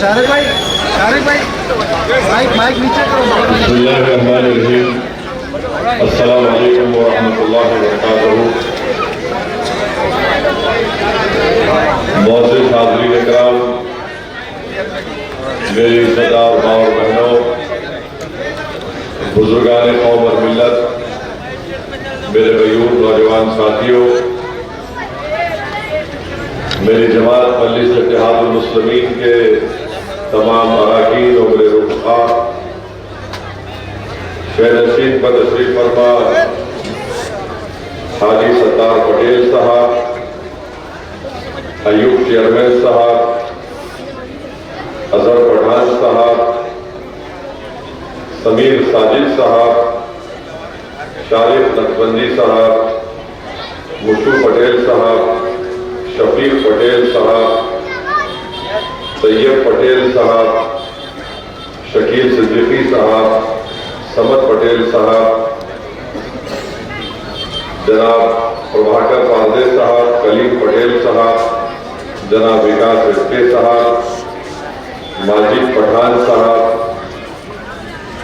Mic नीचे करो। अस्सलामु अलैकुम व रहमतुल्लाहि व बरकातहू। मोअज़्ज़िज़ हाज़रीन इकराम, मेरी इज़्ज़तदार माँ और बहनों, बुजुर्गान कौम और मिल्लत, मेरे गयूर नौजवान साथियों, मेरी जमात मजलिस इत्तेहादुल मुस्लिमीन के तमाम अरकान और मेरे रुफ़क़ा, शहनशीन पर तशरीफ़ फरमा हाजी सत्तार पटेल साहब, अयूब चेयरमैन साहब, अजहर पठान साहब, समीर साजिद साहब, शारिफ नकबंदी साहब, मुशू पटेल साहब, शफीक पटेल साहब, तैयब पटेल साहब, शकील सिद्दीकी साहब, समद पटेल साहब, जनाब प्रभाकर पांडे साहब, कलीम पटेल साहब, जनाब विकास रिश्ते साहब, माजिद पठान साहब,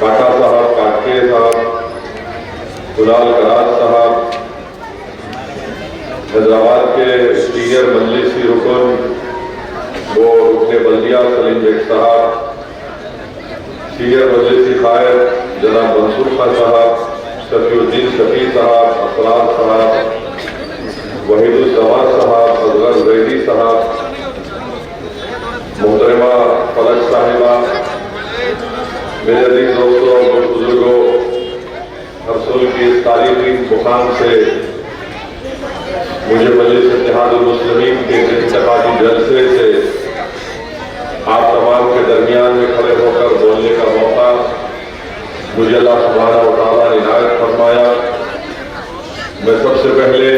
काटा साहब, काटके साहब, कुणाल कराज साहब, हैदराबाद के सीनियर मजलिसी रुकन वो रुकने बल्दिया सलीम बेग साहब, सीनियर मजलिसी कायद जनाब मंसूर खान साहब, शफीउद्दीन शफी साहब, असरार साहब, वहीदुज़्ज़मान साहब, अज़गर ज़ैदी साहब, मोहतरमा फलक साहिबा, मेरे अजीज दोस्तों और बुजुर्गों, रसूल की इस तारीखी मुकाम से मुझे मजलिस इत्तेहादुल मुस्लिमीन के इंतकादी जलसे से आप तमाम के दरमियान में खड़े होकर बोलने का मौका मुझे अल्लाह सुब्हानहू व तआला ने इनायत फरमाया। मैं सबसे पहले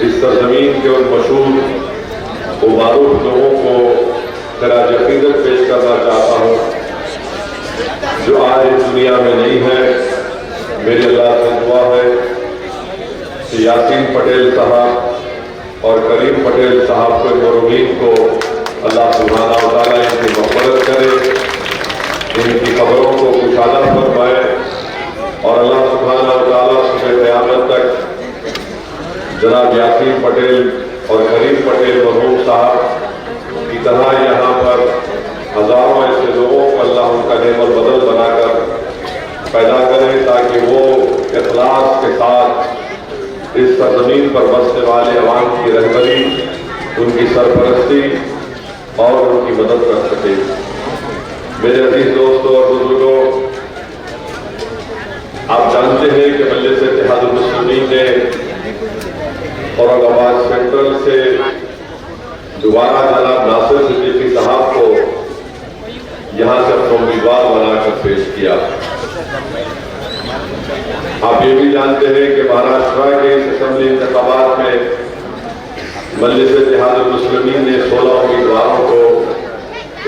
इस सरजमीन के उन मशहूर व मारूफ लोगों को खराज अक़ीदत पेश करना चाहता हूँ जो आज इस दुनिया में नहीं है। मेरी अल्लाह से दुआ है कि यासीन पटेल साहब और करीम पटेल साहब के मरहूमीन को अल्लाह सुब्हानहू व तआला इनकी मग़फ़िरत करे, इनकी खबरों को कुशादा फरमाए और अल्लाह सुब्हानहू व तआला सुबह क़यामत तक जनाब यासीन पटेल और करीम पटेल मरहूम साहब की तरह यहाँ पर हज़ारों ऐसे लोगों को अल्लाह उनका नेमल बदल बनाकर पैदा करे ताकि वो इखलास के साथ इस सरज़मीन पर बसने वाले अवाम की रहबरी, उनकी सरपरस्ती और उनकी मदद कर सके। मेरे अजीज दोस्तों और बुजुर्गों, आप जानते हैं कि मजलिस इत्तेहादुल मुस्लिमीन ने औरंगाबाद सेंट्रल से दोबारा जनाब नासिर सिद्दीकी साहब को यहाँ से अपना उम्मीदवार बनाकर पेश किया। आप ये भी जानते हैं कि महाराष्ट्र के इस असेंबली इंतखाबात में मजलिस इत्तेहादुल मुस्लिमीन ने 16 उम्मीदवारों को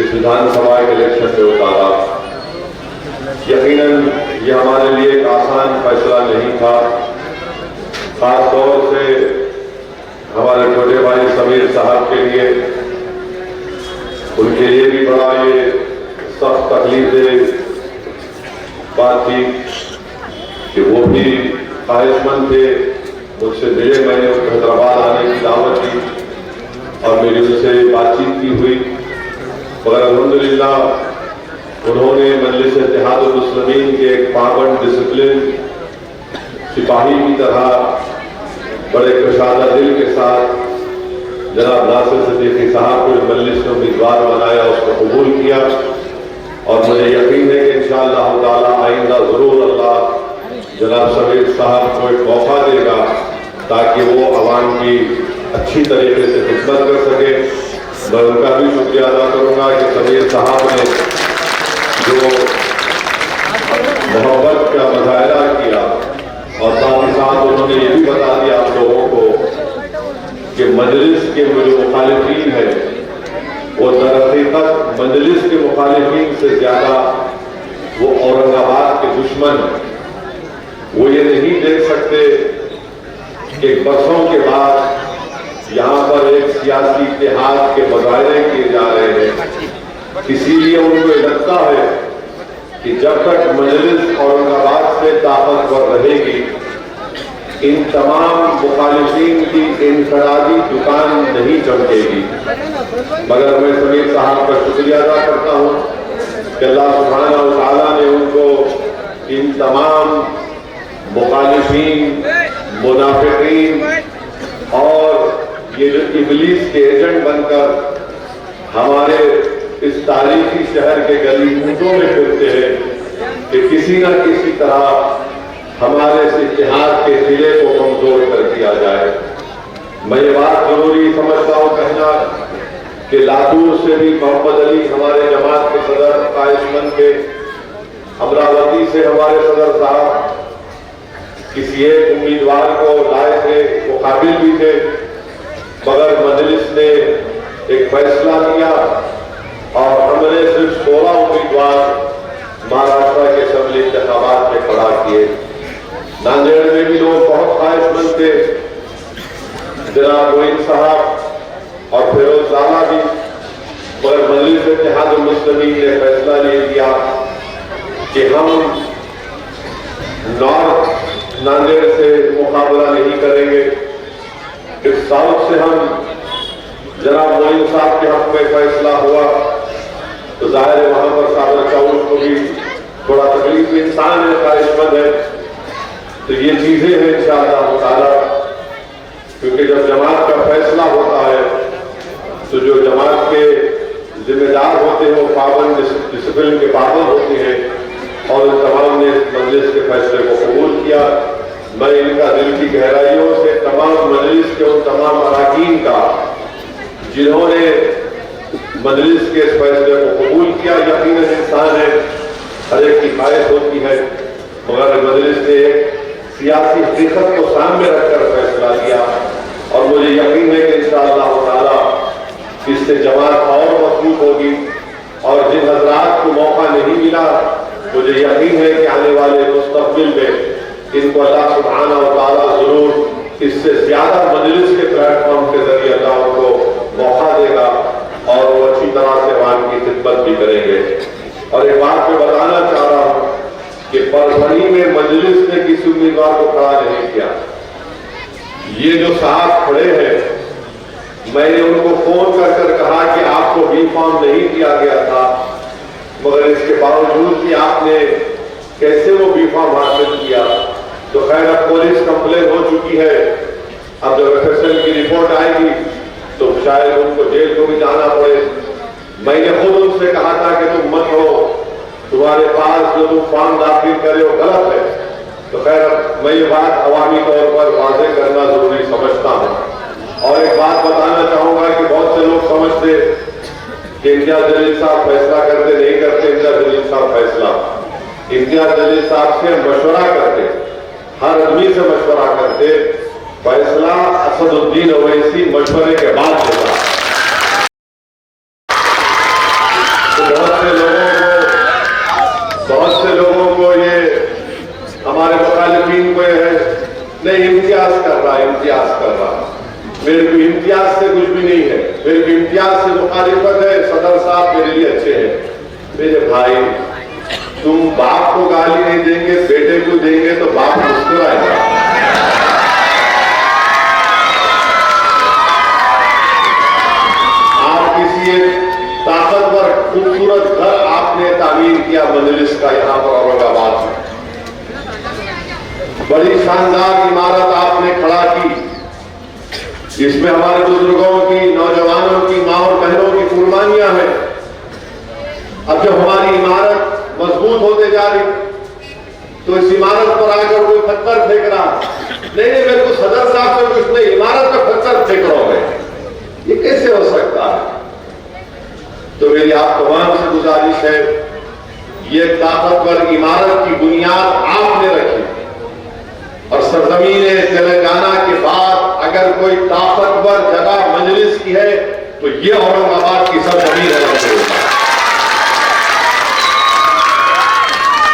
इस विधानसभा के इलेक्शन में उतारा। यकीनन ये हमारे लिए एक आसान फैसला नहीं था, खास तौर से हमारे छोटे भाई समीर साहब के लिए, उनके लिए भी बड़ा ये सख्त तकलीफदेह बात थी कि वो भी ख्वाहिशमंद थे, मुझसे मिले, मैंने उनको हैदराबाद आने की दावत दी और मेरी उनसे बातचीत की हुई, मगर अल्हम्दुलिल्लाह उन्होंने मजलिस इत्तेहादुल मुस्लिमीन के एक पाबंद डिसिप्लिन सिपाही की तरह बड़े कुशादा दिल के साथ जनाब नासिर सिद्दीकी साहब को मजलिस में उम्मीदवार बनाया, उसको कबूल किया और मुझे यकीन है कि इंशाअल्लाह ताला आइंदा ज़रूर अल्लाह जनाब समीर साहब को एक मौका देगा ताकि वो अवाम की अच्छी तरीके से खिदमत कर सके। मैं उनका भी शुक्रिया अदा करूँगा कि समीर साहब ने जो मोहब्बत का मुजाहरा किया और साथ ही साथ उन्होंने ये भी बता दिया आप लोगों को कि मजलिस के जो मुखालिफीन है वो दरहकीकत मजलिस के मुखालिफीन से ज्यादा वो औरंगाबाद के दुश्मन है। वो ये नहीं देख सकते कि बरसों के बाद यहाँ पर एक सियासी इत्तेहाद के मुजाहरे किए जा रहे हैं इसीलिए उनको लगता है कि जब तक मजलिस औरंगाबाद से ताकतवर रहेगी, इन तमाम मुखालिफिन की इनफरादी दुकान नहीं चमकेगी। मगर मैं समीर साहब का शुक्रिया अदा करता हूँ कि अल्लाह सुब्हानहू व तआला ने उनको इन तमाम मुखालिफिन, मुनाफिकीन और ये जो इब्लीस के एजेंट बनकर हमारे इस तारीखी शहर के गली कूचों में फिरते हैं कि किसी न किसी तरह हमारे इस इतिहास के जिले को कमजोर कर दिया जाए। मैं ये बात जरूरी समझता हूँ कहना कि लातूर से भी मोहम्मद अली हमारे जमात के सदर ख्वाहिशमंद के, अमरावती से हमारे सदर साहब किसी एक उम्मीदवार को लाए थे, वो काबिल भी थे, मगर मजलिस ने एक फैसला लिया और हमने सिर्फ 16 उम्मीदवार महाराष्ट्र के असेंबली इंतखाबात में खड़ा किए। नांदेड़ में भी लोग बहुत ख्वाहिशमंद थे, जनाब मोइन साहब और फिरोज ज़ाला भी, मगर मजलिस इत्तेहाद मुस्लिमीन ने फैसला ले लिया कि हम नॉर्थ नांदेड़ से मुकाबला नहीं करेंगे। इस साउथ से हम जनाब मोइन साहब के हक में फैसला हुआ तो जाहिर है वहां पर साबर चाउल को भी थोड़ा तकलीफ, इंसान है, ख्वाहिशमंद है, तो ये चीजें हैं इंशाअल्लाह ताला। क्योंकि जब जमात का फैसला होता है तो जो जमात के जिम्मेदार होते हैं वो पाबंद, डिसिप्लिन के पाबंद होते हैं और इन तमाम ने मजलिस के फैसले को कबूल किया। मैं इनका दिल की गहराइयों से तमाम मजलिस के उन तमाम अरकान का जिन्होंने मजलिस के इस फैसले को कबूल किया, यकीनन इंसान है, हर एक की ख्वाहिश होती है, मगर मजलिस ने सियासी हकीकत को सामने रखकर फैसला लिया और मुझे यकीन है कि इंशाअल्लाह ताला इससे जमात और मजबूत होगी। और जिन हजरात को मौका नहीं मिला, मुझे यकीन है कि आने वाले मुस्तकबिल में इनको अल्लाह सुब्हानहू व तआला जरूर इससे ज्यादा मजलिस के प्लेटफॉर्म के जरिए अल्लाह उनको मौका देगा और वो अच्छी तरह से वहां की खिदमत भी करेंगे। और एक बात मैं बताना चाह रहा हूं कि परभणी में मजलिस ने किसी उम्मीदवार को खड़ा नहीं किया। ये जो साहब खड़े हैं, मैंने उनको फोन कर कहा कि आपको बी फॉर्म नहीं दिया गया था, मगर इसके बावजूद भी आपने कैसे वो बी फॉर्म हासिल किया। तो खैर अब पुलिस कंप्लेन हो चुकी है, अब जब एफएसएल की रिपोर्ट आएगी तो शायद उनको जेल को भी जाना पड़े। मैंने खुद उनसे कहा था कि तुम मत हो, तुम्हारे पास जो तुम फॉर्म दाखिल करे वो गलत है। तो खैर मैं ये बात अवामी तौर पर वाज़ेह करना जरूरी समझता हूँ। और एक बात बताना चाहूंगा कि बहुत से लोग समझते कि इम्तियाज जलील साहब फैसला करते, नहीं करते। इम्तियाज जलील साहब फैसला, इम्तियाज जलील साहब से मशवरा करते, हर आदमी से मशवरा करते, फैसला असदुद्दीन ओवैसी मशवरे के बाद होता। तो बहुत से लोगों को ये हमारे मुखालिफिन को ये है नहीं इम्तियाज कर रहा। मेरे को इम्तियाज से कुछ भी नहीं है, मेरे को इम्तियाज से मुखालिफत है। सदर साहब मेरे लिए अच्छे हैं। मेरे भाई, तुम बाप को गाली नहीं देंगे, बेटे को देंगे तो बाप मुस्कुराएगा। आप किसी ताकतवर खूबसूरत घर आपने तामीर किया मजलिस का यहाँ पर औरंगाबाद में, बड़ी शानदार इमारत आपने खड़ा की, जिसमें हमारे बुजुर्गों की, नौजवानों की, माँ और बहनों की कुर्बानियां हैं। अब जब हमारी इमारत मजबूत होते जा रही तो इस इमारत पर आकर कोई पत्थर फेंक रहा, नहीं मेरे को सदर साहब से कुछ नहीं, इमारत पर पत्थर फेंक रहे, ये कैसे हो सकता है। तो मेरी आप तमाम से गुजारिश है, ये ताकतवर इमारत की बुनियाद आपने रखी और सरजमीन तेलंगाना के बाद अगर कोई ताकतवर जगह मजलिस की है तो ये औरंगाबाद की सरजमीन है।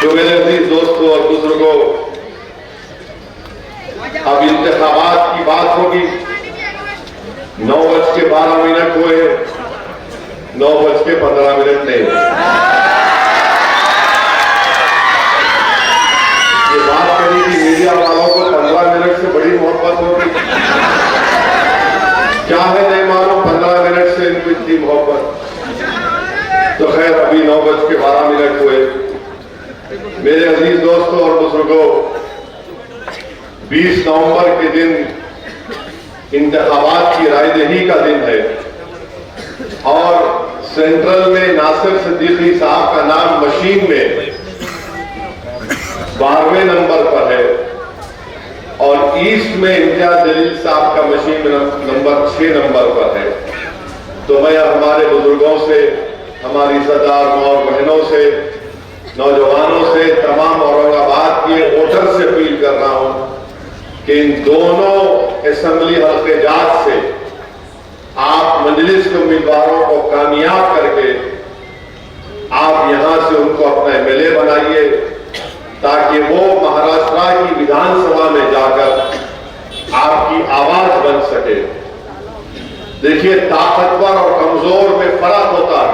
तो मेरे अजीज दोस्तों और बुजुर्गों, अब इंतखाबात की बात होगी। 9:12 हुए 9:15 नहीं। ये बात करी कि मीडिया वालों को 15 मिनट से बड़ी मोहब्बत होगी। क्या है नहीं मालूम, 15 मिनट से इनको इतनी मोहब्बत। तो खैर अभी 9:12 हुए। मेरे अजीज दोस्तों और बुजुर्गों, 20 नवंबर के दिन इंतखाबात की रायदही का दिन है और सेंट्रल में नासिर सिद्दीकी साहब का नाम मशीन में 12वें नंबर पर है और ईस्ट में इम्तियाज जलील साहब का मशीन नंबर 6 नंबर पर है। तो मैं हमारे बुजुर्गों से, हमारी सरदार और बहनों से, नौजवानों से, तमाम औरंगाबाद के वोटर से अपील कर रहा हूं कि इन दोनों असेंबली हल्के जात से आप मजलिस के उम्मीदवारों को कामयाब करके आप यहां से उनको अपना एमएलए बनाइए ताकि वो महाराष्ट्र की विधानसभा में जाकर आपकी आवाज बन सके। देखिए, ताकतवर और कमजोर में फर्क होता है।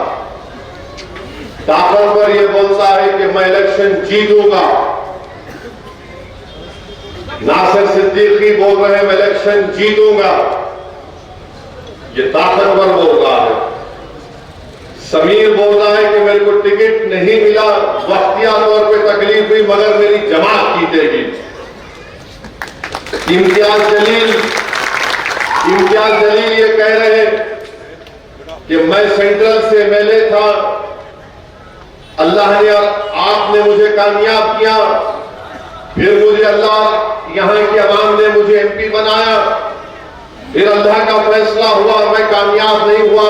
ताकतवर ये बोलता है कि मैं इलेक्शन जीतूंगा, नासिर सिद्दीकी बोल रहे हैं मैं इलेक्शन जीतूंगा, ये ताकतवर बोल रहा है। समीर बोल रहा है कि मेरे को टिकट नहीं मिला, वक्तिया तौर पे तकलीफ हुई मगर मेरी जमात जीतेगी। इम्तियाज जलील ये कह रहे हैं कि मैं सेंट्रल से एमएलए था, अल्लाह ने आपने मुझे कामयाब किया, फिर मुझे अल्लाह यहां की अवाम ने मुझे एमपी बनाया, फिर अल्लाह का फैसला हुआ और मैं कामयाब नहीं हुआ।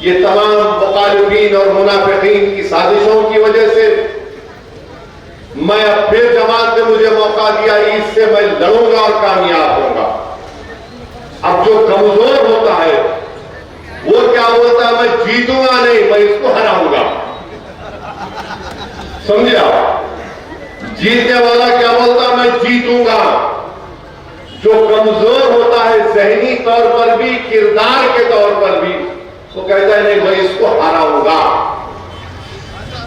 ये तमाम मुखालिफीन और मुनाफिकीन की साजिशों की वजह से मैं अब फिर जमात ने मुझे मौका दिया, इससे मैं लड़ूंगा और कामयाब होगा। अब जो कमजोर होता है वो क्या बोलता है, मैं जीतूंगा नहीं, मैं इसको हराऊंगा। समझे आप? जीतने वाला क्या बोलता है, मैं जीतूंगा। जो कमजोर होता है ज़हनी तौर पर भी, किरदार के तौर पर भी, वो कहता है नहीं, मैं इसको हराऊंगा।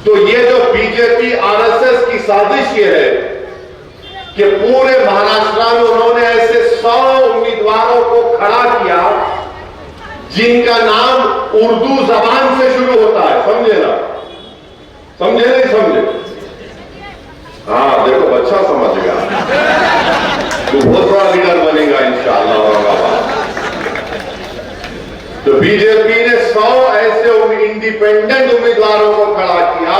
तो ये जो बीजेपी आरएसएस की साजिश ये है कि पूरे महाराष्ट्र में उन्होंने ऐसे 100 उम्मीदवारों को खड़ा किया जिनका नाम उर्दू जबान से शुरू होता है। समझे ना? समझे नहीं समझे? हाँ देखो, अच्छा समझ गया, तो बहुत बड़ा लीडर बनेगा इंशाअल्लाह। तो बीजेपी ने 100 ऐसे इंडिपेंडेंट उम्मीदवारों को खड़ा किया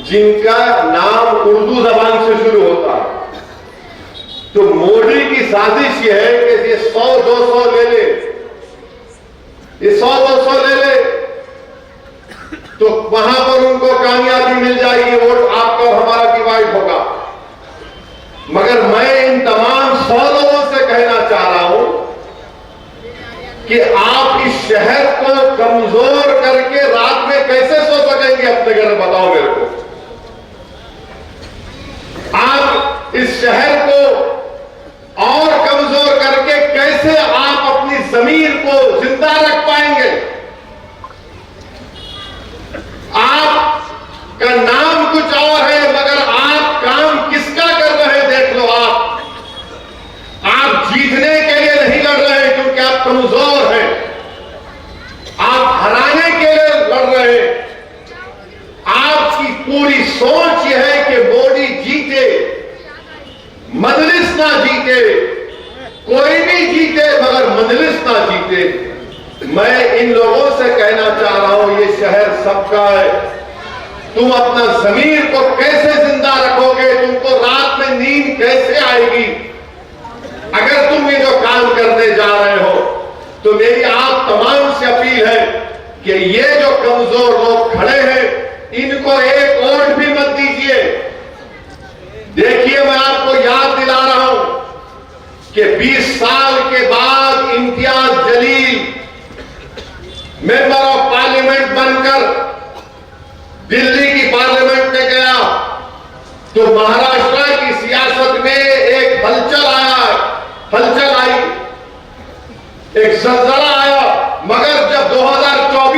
जिनका नाम उर्दू जबान से शुरू होता है। तो मोदी की साजिश यह है कि ये 100-200 ले ले, ये 100-200 ले ले तो वहां पर उनको कामयाबी मिल जाएगी, वोट आपका और हमारा डिवाइड होगा। मगर मैं इन तमाम 100 लोगों से कहना चाह रहा हूं कि आप इस शहर को कमजोर करके रात में कैसे सो सकेंगे अपने घर में, बताओ मेरे को। आप इस शहर को और कमजोर करके कैसे आप अपनी जमीन को जिंदा रख पाएंगे? आपका नाम कुछ और है मगर आप काम किसका कर रहे हैं देख लो। आप जीतने के लिए नहीं लड़ रहे हैं क्योंकि आप कमजोर हैं, आप हराने के लिए लड़ रहे हैं। आपकी पूरी सोच यह है कि मोदी जीते, मजलिस ना जीते, कोई भी जीते मगर मजलिस ना जीते। मैं इन लोगों से कहना चाह रहा हूं, ये शहर सबका है, तुम अपना जमीर को कैसे जिंदा रखोगे? तुमको रात में नींद कैसे आएगी अगर तुम ये जो काम करने जा रहे हो? तो मेरी आप तमाम से अपील है कि ये जो कमजोर लोग खड़े हैं इनको एक वोट भी मत दीजिए। देखिए, मैं आपको याद दिला रहा हूं कि 20 साल के बाद Imtiaz Jaleel member of parliament बनकर दिल्ली की पार्लियामेंट में गया तो महाराष्ट्र की सियासत में एक हलचल आई, एक जलजला आया। मगर जब 2024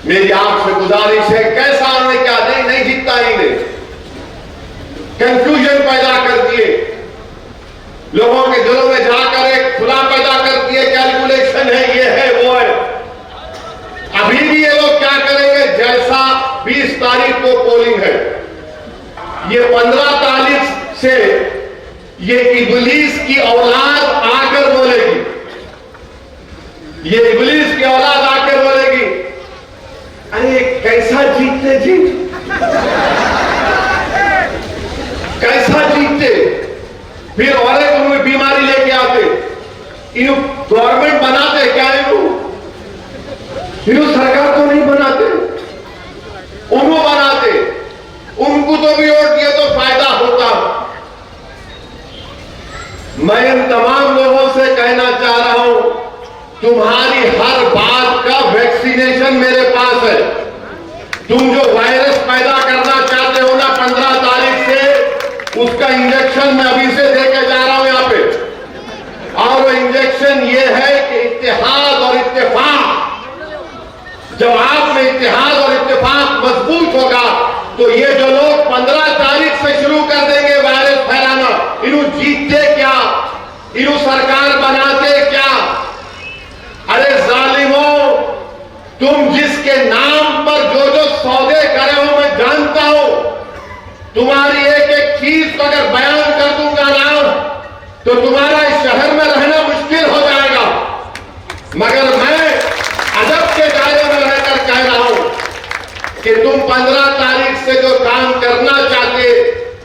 मेरी आपसे गुजारिश है, कैसा उन्होंने क्या नहीं जीतता इन्हें, कंफ्यूजन पैदा कर दिए, लोगों के दिलों में जाकर एक खुला पैदा कर दिए, कैलकुलेशन है, ये है वो है। अभी भी ये लोग क्या करेंगे, जैसा 20 तारीख को पोलिंग है, ये 15 तारीख से ये इब्लीस की औलाद आकर बोलेगी, ये इब्लीस की औलाद आकर बोलेगी, अरे कैसा जीतते जी, कैसा जीतते, फिर और एक उनमें बीमारी लेके आते, इन गवर्नमेंट बनाते क्या इन सरकार तो नहीं बनाते, उनको बनाते, उनको तो भी वोट दिए तो फायदा होता। मैं इन तमाम लोगों से कहना चाह रहा हूं, तुम्हारी हर बात का वैक्सीनेशन मेरे पास है। तुम जो वायरस पैदा करना चाहते हो ना 15 तारीख से, उसका इंजेक्शन मैं अभी से देके जा रहा हूं यहां पे, और वो इंजेक्शन ये है कि इत्तेहाद और इत्तेफाक, जब आप में इत्तेहाद और इत्तेफाक मजबूत होगा तो ये जो लोग 15 तारीख से शुरू कर देंगे वायरस फैलाना, इन्हों जीतते क्या, इन्हों सरकार बनाते क्या। अरे जालिमों, तुम जिसके नाम पर जो जो सौदे करे हो मैं जानता हूं, तुम्हारी एक एक चीज को अगर बयान कर दूंगा नाम, तो तुम्हारा इस शहर में रहना मुश्किल हो जाएगा। मगर मैं अदब के दायरे में रहकर कह रहा हूं कि तुम 15 तारीख से जो काम करना चाहते,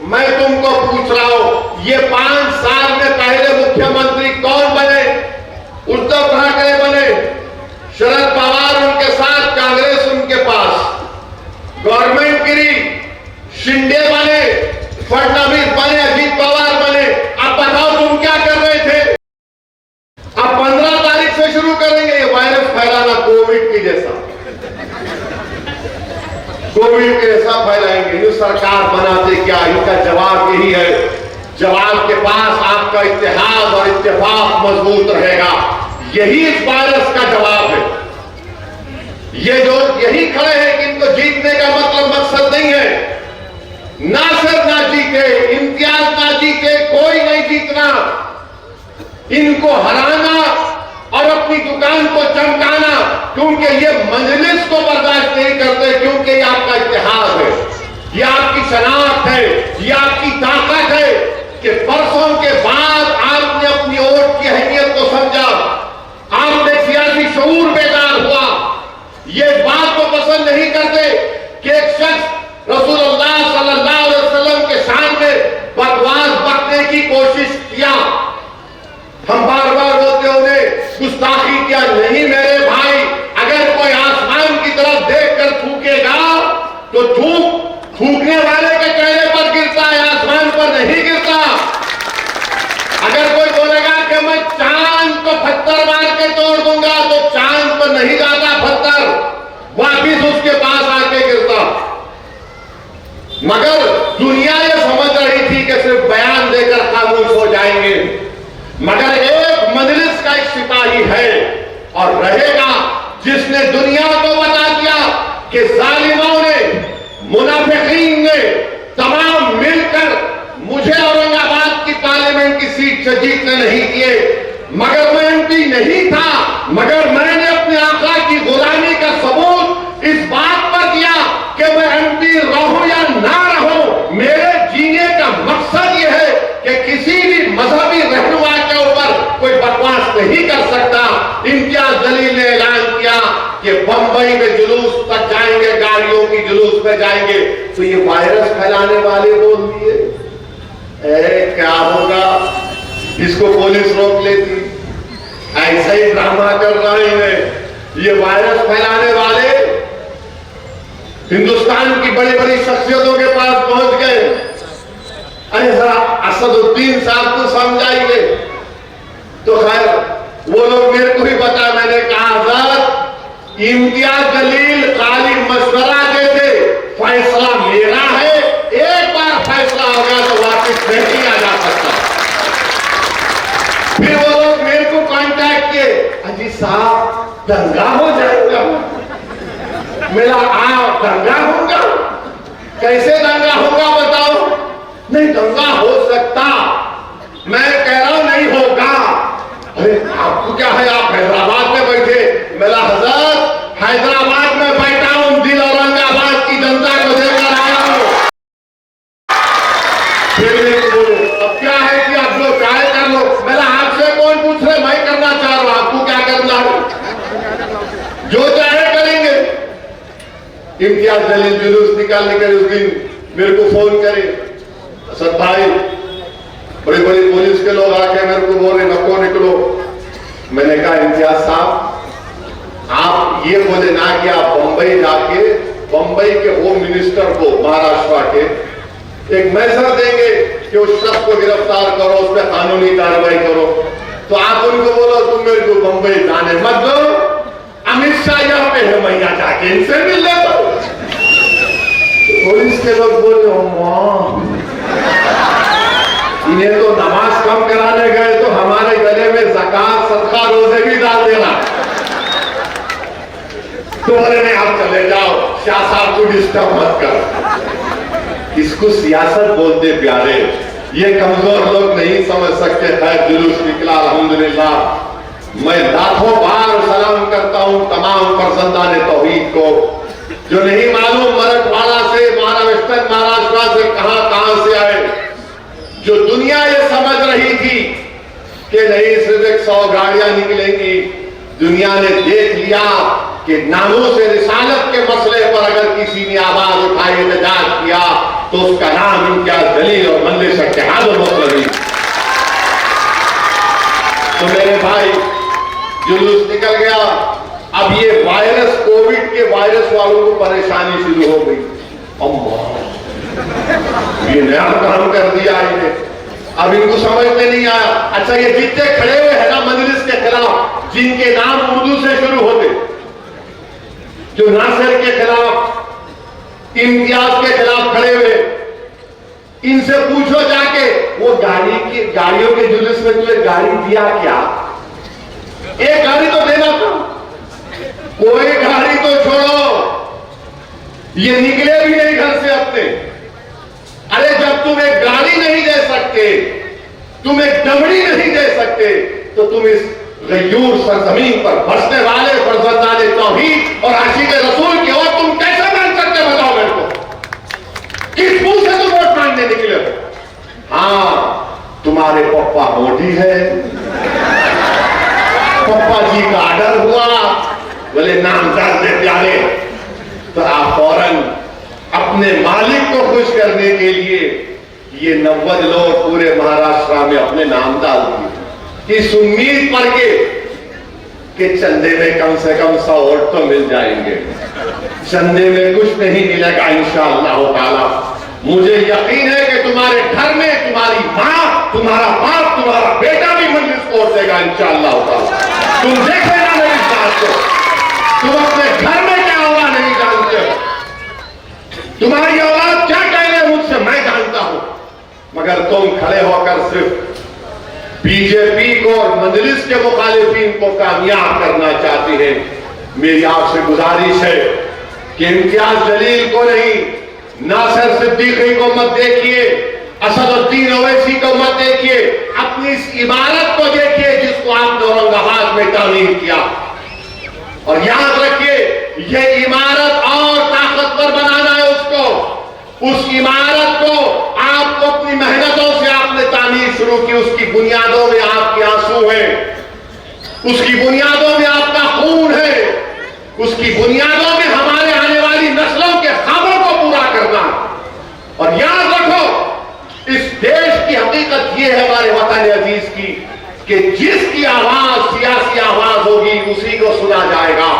मैं तुमको पूछ रहा हूं, ये 5 साल में पहले मुख्यमंत्री कौन बने? उद्धव ठाकरे बने, शरद पवार उनके साथ, कांग्रेस उनके पास, गवर्नमेंट गिरी, शिंदे बने, फडणवीस बने, अजित पवार बने। अब बताओ तुम क्या कर रहे थे? अब 15 तारीख से शुरू करेंगे ये वायरस फैलाना, कोविड की जैसा, कोविड के जैसा फैलाएंगे। ये सरकार बनाते क्या? इनका जवाब यही है, जवाब के पास आपका इत्तेहाद और इत्तेफाक मजबूत रहेगा, यही इस वायरस का जवाब है। ये जो यही खड़े हैं कि इनको जीतने का मतलब मकसद नहीं है, नासिर ना जीते, इम्तियाज ना जीते, कोई नहीं जीतना, इनको हराना और अपनी दुकान को चमकाना, क्योंकि ये मजलिस को बर्दाश्त नहीं करते, क्योंकि ये आपका इतिहास है, ये आपकी शनाख्त है, ये आपकी ताकत है कि परसों के बाद आपने अपनी वोट की अहमियत को समझा, आपने सियासी शऊर बेदार हुआ। ये बात को पसंद नहीं करते कि एक शख्स रसूलुल्लाह सल्लल्लाहु अलैहि वसल्लम के शान में बकवास बकने की कोशिश किया, हम बार बार बोलते उन्हें गुस्ताखी किया। नहीं मेरे भाई, अगर कोई आसमान की तरफ देखकर थूकेगा तो थूकने वाले के चेहरे पर गिरता है, आसमान पर नहीं गिरता। अगर कोई बोलेगा कि मैं चांद को पत्थर मार के तोड़ दूंगा, तो चांद पर नहीं जाता पत्थर, वापिस उसके पास आके गिरता। मगर दुनिया ये समझ रही थी कि सिर्फ बयान देकर खामोश हो जाएंगे, मगर एक मजलिस का एक सिपाही है और रहेगा जिसने दुनिया को बता दिया कि जालिमों ने, मुनाफिकीन ने तमाम मिलकर मुझे औरंगाबाद की पार्लियामेंट की सीट से जीतने नहीं दिए, मगर मैं एमपी नहीं था, मगर मैंने अपने आका की गुलामी का सबूत इस बात पर दिया कि मैं एमपी रहूं या ना रहूं, मेरे जीने का मकसद यह है कि किसी भी मजहबी रहनुमा के ऊपर कोई बकवास नहीं कर सकता। इम्तियाज जलील ने ऐलान किया कि बंबई में जुलूस तक जाएंगे, गाड़ियों की जुलूस में जाएंगे, तो ये वायरस फैलाने वाले बोल दिए, क्या होगा, इसको पुलिस रोक लेती। ऐसा ही ड्रामा कर रहे हैं ये वायरस फैलाने वाले, हिंदुस्तान की बड़ी बड़ी शख्सियतों के पास पहुंच गए। अरे जरा असदुद्दीन साहब को समझाइए, तो खैर वो लोग मेरे को भी बता, मैंने कहा इम्तियाज जलील खाली मशवरा देते, फैसला मेरा है, एक बार फैसला हो गया तो वापस नहीं आ जा सकता। फिर वो लोग मेरे को कांटेक्ट किए, अजी साहब दंगा हो जाएगा, मेरा दंगा होगा? कैसे दंगा होगा बताओ? नहीं दंगा हो सकता, मैं कह रहा हूं नहीं होगा। अरे आपको क्या है, आप हैदराबाद में बैठे, मेरा हजरत हैदराबाद में बैठा हूं, दिल औरंगाबाद की जनता को देकर आया हूं। फिर बोलो अब क्या है कि आप जो चाहे कर लो, मेरा आपसे कौन पूछ रहे, मैं करना चाह रहा हूं, आपको क्या करना है, जो चाहे करेंगे। इम्तियाज जलील जुलूस निकालने के उस दिन मेरे को फोन करे, असद भाई बड़ी बड़ी पुलिस के लोग आके मेरे को बोले नको निकलो। मैंने कहा इम्तियाज साहब आप ये बोले ना कि आप बंबई जाके बंबई के होम मिनिस्टर को महाराष्ट्र के एक मैसेज देंगे कि उस शख्स को गिरफ्तार करो, उस पर कानूनी कार्रवाई करो, तो आप उनको बोलो तुम मेरे को बंबई जाने मत दो, अमित शाह यहाँ पे है, मैं जाके इनसे मिल लेता हूं। पुलिस के लोग बोले इन्हें तो नमाज कम कराने गए तो हमारे गले में ज़कात सदका रोजे भी डाल देना। तो बोले नहीं आप चले जाओ, शाह साहब को डिस्टर्ब मत कर। इसको सियासत बोलते प्यारे, ये कमजोर लोग नहीं समझ सकते। खैर जुलूस निकला अल्हम्दुलिल्लाह। मैं लाखों बार सलाम करता हूं तमाम फर्जंदाने तौहीद को, जो नहीं मालूम मराठवाड़ा से, महाराष्ट्र से कहां से आए, जो दुनिया ये समझ रही थी कि नहीं सिर्फ 100 गाड़ियां निकलेंगी, दुनिया ने देख लिया कि नामों से रिसालत के मसले पर अगर किसी ने आवाज उठाई, एहतजाज किया, तो उसका नाम इम्तियाज जलील और मंदिर इत्तेहाद मतलब। तो मेरे भाई जुलूस निकल गया। अब ये वायरस, कोविड के वायरस वालों को परेशानी शुरू हो गई। अम्मा ये नया काम कर दिया इन्हें, अब इनको समझ में नहीं आया। अच्छा ये जितने खड़े हुए हैं ना मजलिस के खिलाफ, जिनके नाम उर्दू से शुरू होते, जो नासिर के खिलाफ, इम्तियाज के खिलाफ खड़े हुए, इनसे पूछो जाके वो गाड़ियों के जुलूस में तुझे गाड़ी दिया क्या? एक गाड़ी तो देना था, कोई गाड़ी तो छोड़ो, ये निकले भी नहीं घर से अपने। अरे जब तुम एक गाड़ी नहीं दे सकते, तुम एक दमड़ी नहीं दे सकते, तो तुम इस गयूर सरजमीन पर बसने वाले फर्जंदाने तौहीद और आशिक रसूल की और तुम कैसे मान सकते, बताओ मेरे को? किस मुंह से तुम वोट मांगने निकले हो? हाँ तुम्हारे पप्पा मोदी है, पप्पा जी का आर्डर हुआ, बोले नाम दर्ज दे प्यारे, तो आप फौरन अपने मालिक को खुश करने के लिए ये 90 लोग पूरे महाराष्ट्र में अपने नाम डाल दिए, इस उम्मीद पर कि चंदे में कम से कम 100 वोट तो मिल जाएंगे। चंदे में कुछ नहीं मिलेगा इंशाअल्लाह ताला। मुझे यकीन है कि तुम्हारे घर में तुम्हारी माँ, तुम्हारा बाप, तुम्हारा बेटा भी मजलिस को देगा इंशाअल्लाह ताला। तुम देख लेना मेरी बात को, तुम अपने घर में क्या होगा नहीं जानते हो, तुम्हारी औलाद क्या कह रहे हैं मुझसे मैं जानता हूं, मगर तुम खड़े होकर सिर्फ बीजेपी को और मजलिस के मुखालिफिन को कामयाब करना चाहते हैं। मेरी आपसे गुजारिश है कि इम्तियाज जलील को नहीं, नासिर सिद्दीकी को मत देखिए, असदुद्दीन ओवैसी को मत देखिए, अपनी इस इमारत को देखिए जिसको आपने औरंगाबाद में तामीर किया। और याद रखिए यह इमारत और ताकतवर बनाना है उसको, उस इमारत को आपको अपनी मेहनतों से आपने तामीर शुरू की, उसकी बुनियादों में आपके आंसू हैं, उसकी बुनियादों में आपका खून है, उसकी बुनियादों में हमारे आने वाली नस्लों के ख्वाबों को पूरा करना। और याद रखो इस देश की हकीकत यह है हमारे वतन अजीज की, कि जिसकी आवाज सियासी आवाज होगी उसी को सुना जाएगा,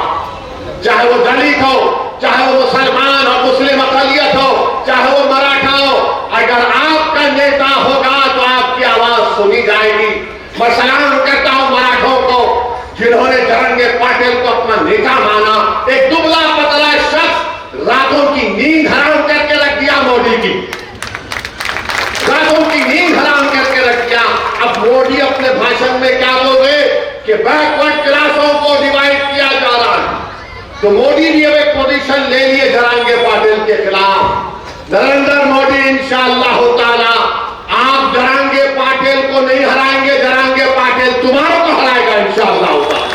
चाहे वो दलित हो, चाहे वो मुसलमान और मुस्लिम अक़लियत हो, चाहे वो मराठा हो। अगर आपका नेता होगा तो आपकी आवाज सुनी जाएगी। मैं सलाम करता हूं मराठों को जिन्होंने जरंगे पाटिल को अपना नेता माना। एक दुबला पतला शख्स रातों की नींद हराम करके रख दिया मोदी की, रातों की नींद हराम करके रख दिया। अब मोदी अपने भाषण में क्या बोल रहे कि बैकवर्ड क्लासों को डिवाइड किया जा रहा है, तो मोदी भी अब एक पोजीशन पोजीशन ले लिए जरांगे पाटिल के खिलाफ। नरेंद्र मोदी इंशाअल्लाह ताला आप जरांगे पाटिल को नहीं हराएंगे, जरांगे पाटिल तुम्हारों को हराएगा इंशाअल्लाह ताला।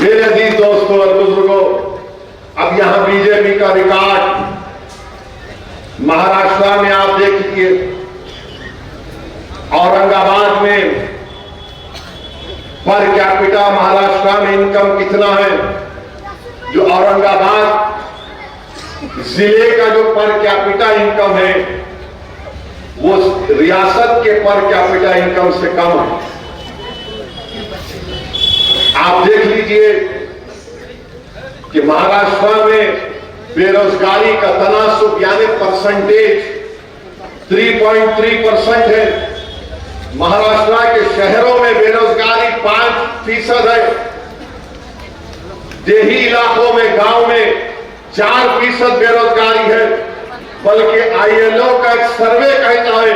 मेरे अजीज दोस्तों और बुजुर्गों, अब यहां बीजेपी का रिकॉर्ड महाराष्ट्र में आप देखिए, औरंगाबाद में पर कैपिटा महाराष्ट्र में इनकम कितना है? जो औरंगाबाद जिले का जो पर कैपिटा इनकम है वो रियासत के पर कैपिटा इनकम से कम है। आप देख लीजिए कि महाराष्ट्र में बेरोजगारी का तनासुब यानी परसेंटेज 3.3% है। महाराष्ट्र के शहरों में बेरोजगारी 5% है। देही इलाकों में, गांव में 4% बेरोजगारी है। बल्कि ILO का एक सर्वे कहता है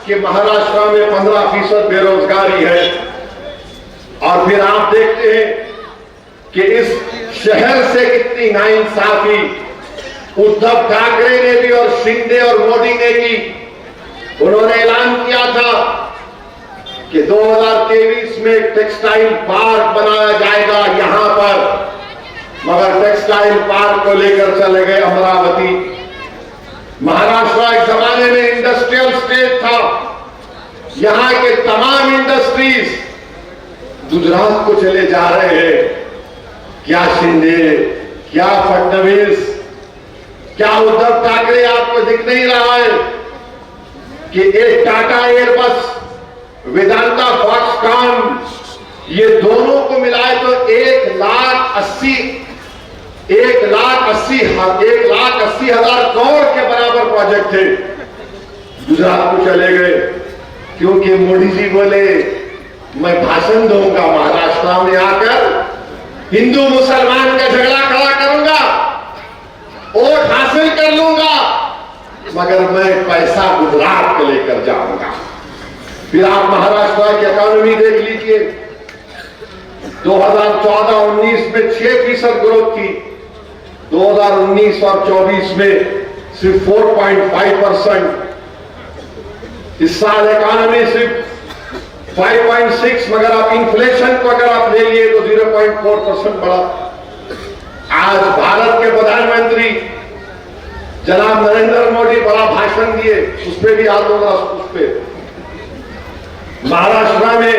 कि महाराष्ट्र में 15% बेरोजगारी है। और फिर आप देखते हैं कि इस शहर से कितनी नाइंसाफी उद्धव ठाकरे ने भी और शिंदे और मोदी ने की। उन्होंने ऐलान किया था कि 2023 में टेक्सटाइल पार्क बनाया जाएगा यहां पर, मगर टेक्सटाइल पार्क को लेकर चले गए अमरावती। महाराष्ट्र एक जमाने में इंडस्ट्रियल स्टेट था। यहां के तमाम इंडस्ट्रीज गुजरात को चले जा रहे हैं। क्या शिंदे, क्या फडणवीस, क्या उद्धव ठाकरे आपको दिख नहीं रहा है कि एक टाटा एयरबस, वेदांता फॉक्सकॉन, ये दोनों को मिलाए तो 1,80,000 करोड़ के बराबर प्रोजेक्ट थे। गुजरात को चले गए क्योंकि मोदी जी बोले मैं भाषण दूंगा महाराष्ट्र में आकर, हिंदू मुसलमान का झगड़ा खड़ा करूंगा, वोट हासिल कर लूंगा, मगर मैं पैसा गुजरात को लेकर जाऊंगा। फिर आप महाराष्ट्र की इकोनॉमी देख लीजिए, 2014-19 में 6% ग्रोथ की, 2019 और 24 में सिर्फ 4.5%। इस साल इकोनॉमी सिर्फ 5.6, मगर आप इन्फ्लेशन को अगर आप ले लिए तो 0.4% बढ़ा। आज भारत के प्रधानमंत्री जनाब नरेंद्र मोदी बड़ा भाषण दिए, उस पर भी याद होगा। उस पर महाराष्ट्र में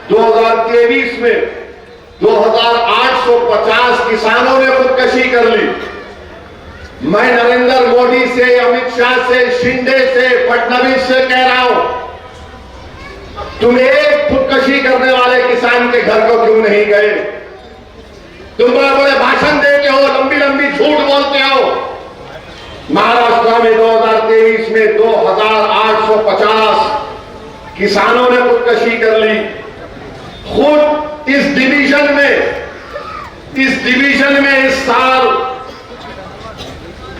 2023 में 2850 किसानों ने खुदकशी कर ली। मैं नरेंद्र मोदी से, अमित शाह से, शिंदे से, फडणवीस से कह रहा हूं, तुम एक खुदकशी करने वाले किसान के घर को क्यों नहीं गए? तुम बड़े बड़े भाषण देते हो, लंबी लंबी झूठ बोलते हो। महाराष्ट्र में 2023 में 2850 किसानों ने खुदकशी कर ली। खुद इस डिवीजन में इस साल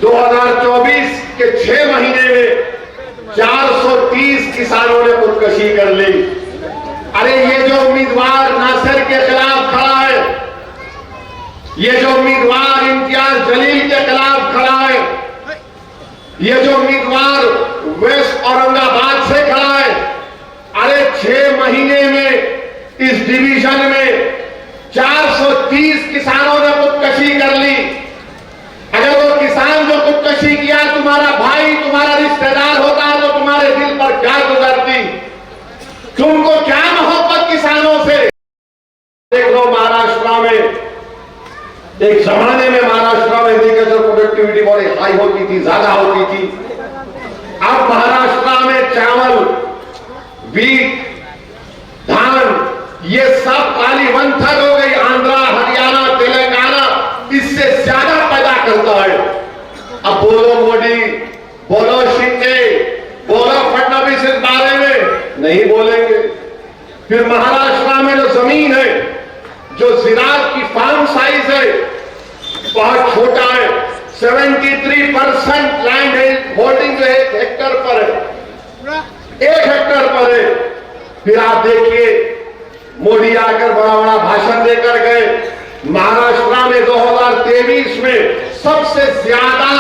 2024 के 6 महीने में 430 किसानों ने खुदकशी कर ली। अरे ये जो उम्मीदवार नासिर के खिलाफ खड़ा है, ये जो उम्मीदवार इम्तियाज जलील के खिलाफ खड़ा है, ये जो उम्मीदवार वेस्ट औरंगाबाद से खड़ा है, अरे 6 महीने में इस डिवीजन में 430 किसानों ने खुदकशी कर ली। अगर वो किसान जो खुदकशी किया तुम्हारा भाई, तुम्हारा रिश्तेदार होता तो तुम्हारे दिल पर क्या गुजरती? तुमको क्या मोहब्बत किसानों से? देख लो महाराष्ट्र में, एक जमाने में महाराष्ट्र में एग्रीकल्चर प्रोडक्टिविटी बड़ी हाई होती थी, ज्यादा होती थी। अब महाराष्ट्र में चावल, वीट, धान, ये सब काली 1/3 हो गई। आंध्रा, हरियाणा, तेलंगाना इससे ज्यादा पैदा करता है। अब बोलो मोदी, बोलो शिंदे, बोलो फडणवीस इस बारे में नहीं बोलेंगे। फिर महाराष्ट्र में जो जमीन है, जो जिरात की फार्म साइज है बहुत छोटा है। 73% लैंड होल्डिंग जो है 1 हेक्टर पर है, 1 हेक्टर पर है। फिर आप देखिए मोदी आकर बड़ा बड़ा भाषण देकर गए। महाराष्ट्र में 2023 में सबसे ज्यादा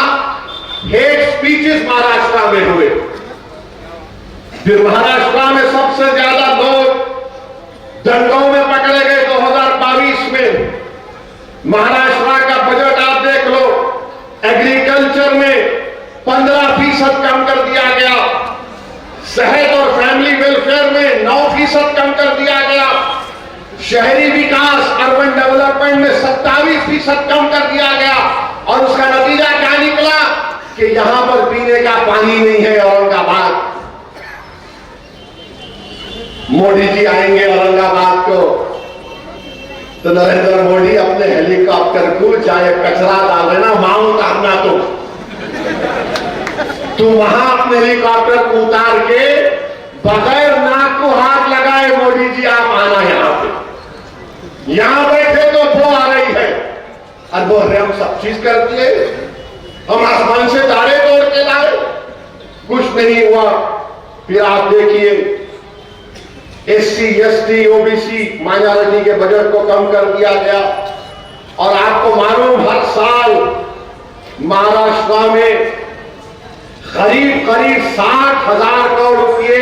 हेट स्पीचेस महाराष्ट्र में हुए। फिर महाराष्ट्र में सबसे ज्यादा लोग दंगों में पकड़े गए 2022 में। महाराष्ट्र का बजट आप देख लो, एग्रीकल्चर में 15% कम कर दिया गया, सेहत और फैमिली वेलफेयर में 9% कम कर दिया गया, शहरी विकास अर्बन डेवलपमेंट में 27% कम कर दिया गया। और उसका नतीजा क्या निकला कि यहां पर पीने का पानी नहीं है। औरंगाबाद मोदी जी आएंगे औरंगाबाद को तो नरेंद्र मोदी अपने हेलीकॉप्टर को चाहे कचरा डाल देना माउंट आना तो वहां अपने हेलीकॉप्टर को उतार के बगैर नाक को हाथ लगाए मोदी जी आप आना यहां पे। यहां बैठे तो वो आ रही है और बोल रहे हम सब चीज कर दिए, हम आसमान से तारे तोड़ के लाए, कुछ नहीं हुआ। फिर आप देखिए SC, ST, OBC माइनॉरिटी के बजट को कम कर दिया गया। और आपको मालूम हर साल महाराष्ट्र में करीब 60,000 करोड़ रुपए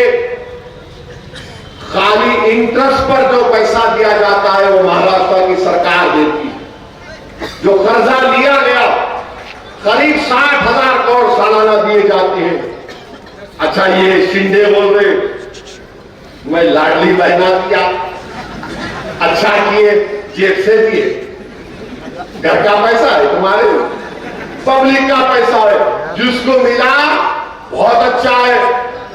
खाली इंटरेस्ट पर जो पैसा दिया जाता है वो महाराष्ट्र की सरकार देती है। जो कर्जा लिया गया करीब 60,000 करोड़ सालाना दिए जाते हैं। अच्छा ये शिंदे बोल रहे मैं लाडली बहना दिया, अच्छा किए, जेब से दिए, घर का पैसा है तुम्हारे, पब्लिक का पैसा है। जिसको मिला बहुत अच्छा है,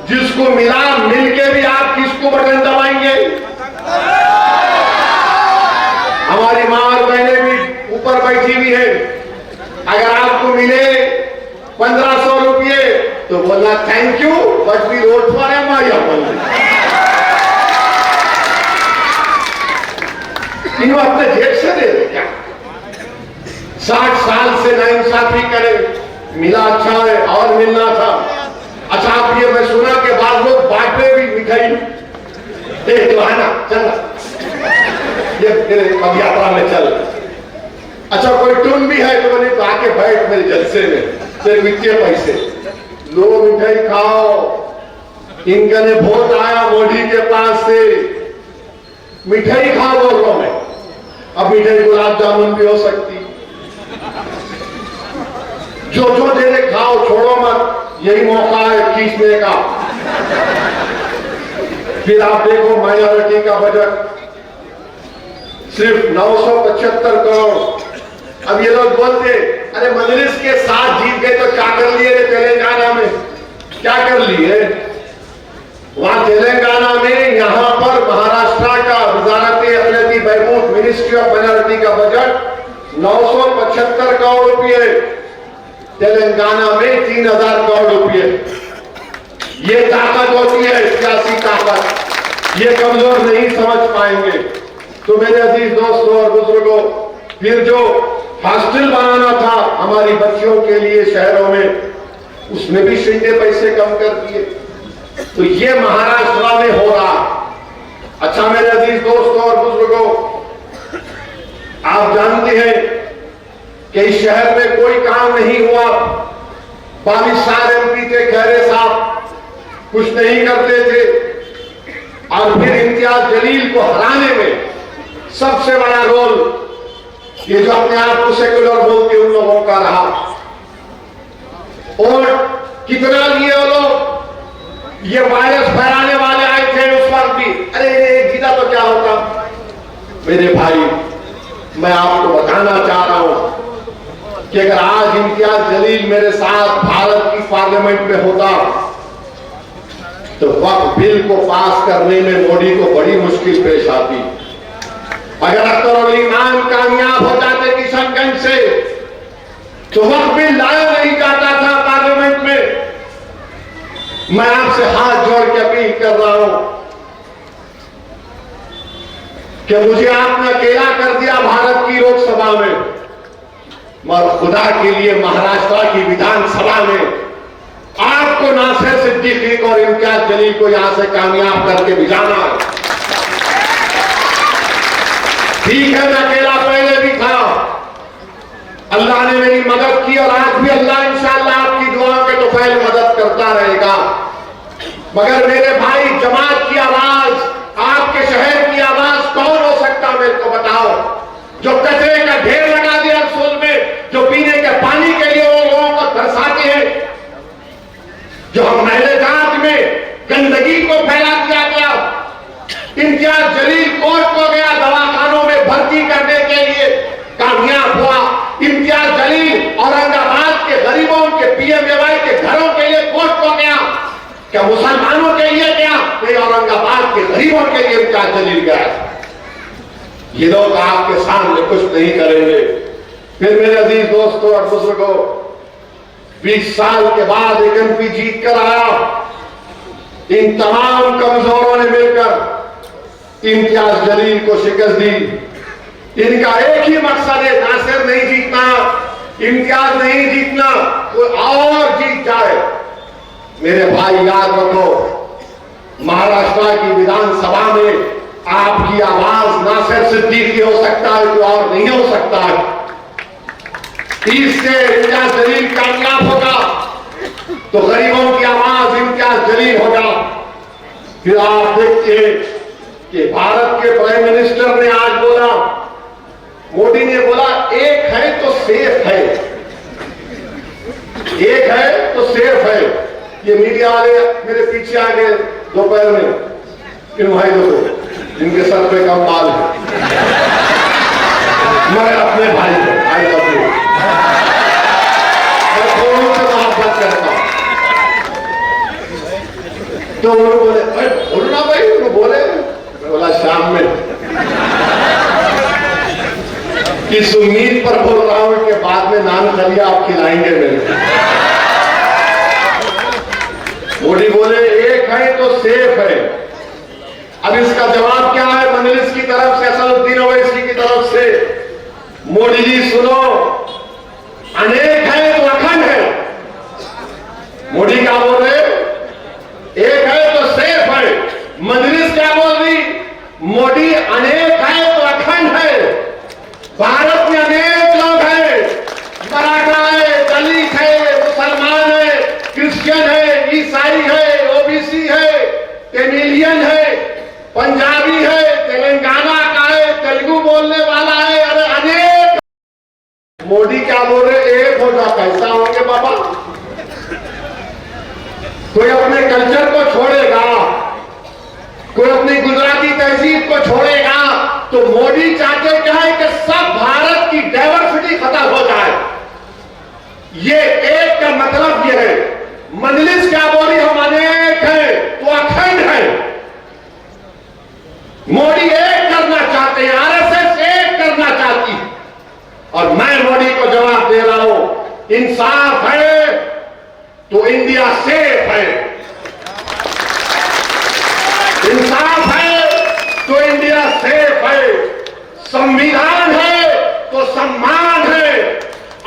जिसको मिला मिलके भी आप किसको बटन दबाएंगे? हमारी मां और बहनें भी ऊपर बैठी हुई है। अगर आपको मिले 1500 रुपये तो बोलना thank you but we vote for M. इन्हों अपने जेब से दे दे क्या? 60 साल से नाइंसाफी करे, मिला अच्छा है और मिलना था। अच्छा आप ये मैं सुना के बाद लोग बांटे भी मिठाई तो है ना, चल ये अब यात्रा में चल। अच्छा कोई टून भी है तो बोले तो आके बैठ मेरे जलसे में, तेरे वित्तीय पैसे लो, मिठाई खाओ। इनका ने वोट आया मोदी के पास से, मिठाई खाओ बोल रहा हूं मैं। अब मिठाई गुलाब जामुन भी हो सकती, जो दे दे खाओ, छोड़ो मत, यही मौका है खींचने का। फिर आप देखो माइनॉरिटी का बजट सिर्फ 975 करोड़। अब ये लोग बोलते अरे मजलिस के साथ जीत गए तो क्या कर लिए तेलंगाना में, क्या कर लिए वहां तेलंगाना में? यहां पर महाराष्ट्र का वजारत अखिलती बहबूद मिनिस्ट्री ऑफ माइनॉरिटी का बजट 975 करोड़ रुपए, तेलंगाना में 3000 करोड़ रुपए। ये ताकत होती है सियासी ताकत, ये कमजोर नहीं समझ पाएंगे। तो मेरे अजीज दोस्तों और बुजुर्गों, फिर जो हॉस्टल बनाना था हमारी बच्चियों के लिए शहरों में, उसमें भी शिंदे पैसे कम कर दिए। तो ये महाराष्ट्र में हो रहा। अच्छा मेरे अजीज दोस्तों और बुजुर्गों, आप जानते हैं कि इस शहर में कोई काम नहीं हुआ। 22 साल MP थे खैरे साहब, कुछ नहीं करते थे। और फिर इम्तियाज जलील को हराने में सबसे बड़ा रोल ये जो अपने आप को सेक्युलर बोलते उन लोगों का रहा। और कितना लिए वो लोग, ये वायरस फैलाने वाले आए थे उस वक्त भी, अरे एक जीता तो क्या होता। मेरे भाई मैं आपको बताना चाह रहा हूं कि अगर आज इम्तियाज जलील मेरे साथ भारत की पार्लियामेंट में होता तो वक्त बिल को पास करने में मोदी को बड़ी मुश्किल पेश आती। अगर अख्तर ईमान कामयाब हो जाते किशनगंज से तो वक्त बिल लाया नहीं जाता था पार्लियामेंट में। मैं आपसे हाथ जोड़ के अपील कर रहा हूं कि मुझे आपने अकेला कर दिया भारत की लोकसभा में, मगर खुदा के लिए महाराष्ट्र की विधानसभा में आपको नासिर सिद्दीकी और इम्तियाज जलील को यहां से कामयाब करके भिजाना है। ठीक है मैं अकेला पहले भी था, अल्लाह ने मेरी मदद की और आज भी अल्लाह इंशाअल्लाह आपकी दुआओं के तो पहले मदद करता रहेगा। मगर मेरे भाई, जमात की आवाज, आपके शहर की आवाज कौन हो सकता मेरे को बताओ? जो कचरे का ढेर लगा दिया रसूल में, जो पीने के पानी के लिए वो लोगों को तरसाते हैं, जो हम महले जात में गंदगी को फैला दिया गया। इम्तियाज जलील कोर्ट को गया दवाखानों में भर्ती करने के लिए, कामयाब हुआ। इम्तियाज जलील औरंगाबाद के गरीबों के पीएमएवाई के घरों के लिए कोर्ट को गया। क्या मुसलमानों के लिए गया? नहीं, औरंगाबाद के गरीबों के लिए इम्तियाज जलील गया। ये लोग आपके सामने कुछ नहीं करेंगे। फिर मेरे अजीज दोस्तों और बुजुर्गों, 20 साल के बाद एक एमपी जीत कर आया। इन तमाम कमजोरों ने मिलकर इम्तियाज जलील को शिकस्त दी। इनका एक ही मकसद है, नासिर नहीं जीतना, इम्तियाज नहीं जीतना, कोई और जीत जाए। मेरे भाई याद रखो, महाराष्ट्र की विधानसभा में आपकी आवाज नासिर सिद्दीकी हो सकता है, कोई और नहीं हो सकता है। इससे इम्तियाज जलील कामयाब होगा तो गरीबों की आवाज इम्तियाज जलील होगा। फिर आप देखते हैं कि भारत के प्राइम मिनिस्टर ने आज बोला, मोदी ने बोला, एक है तो सेफ है, एक है तो सेफ है। ये मीडिया वाले मेरे पीछे आ गए दोपहर में, इन भाई लोगों इनके सर पे कम बाल है। मैं अपने भाई को मैं दोनों से मोहब्बत करता हूं। तो उन्होंने बोले, भाई बोलना भाई, उन्होंने बोले। मैं बोला शाम में किस उम्मीद पर बोल रहा हूं कि बाद में नान खलिया आप खिलाएंगे मेरे। मोदी बोले एक है तो सेफ है। अब इसका जवाब क्या है मजलिस की तरफ से, असदुद्दीन ओवैसी की तरफ से? मोदी जी सुनो, अनेक है तो अखंड है। मोदी क्या बोल रहे? एक है तो सेफ है। मजलिस क्या बोल रही? मोदी अनेक है तो अखंड है। भारत में अनेक लोग हैं, मराठा है, दलित है, मुसलमान है, क्रिश्चियन है, ईसाई है, ओबीसी है, तमिलियन है, पंजाबी है, तेलंगाना का है, तेलुगु बोलने वाला है, अरे अनेक। मोदी क्या बोल रहे? एक हो जा। कैसा होंगे बाबा? कोई अपने कल्चर को छोड़ेगा, कोई अपनी गुजराती तहजीब को छोड़ेगा, तो मोदी चाहते क्या है कि सब भारत की डाइवर्सिटी खत्म हो जाए। ये एक का मतलब ये है। मजलिस क्या बोली? हम अनेक हैं तो अखंड है। मोदी एक करना चाहते हैं, आरएसएस एक करना चाहती है। और मैं मोदी को जवाब दे रहा हूं, इंसाफ है तो इंडिया सेफ है, इंसाफ है तो इंडिया सेफ है, संविधान है तो सम्मान है,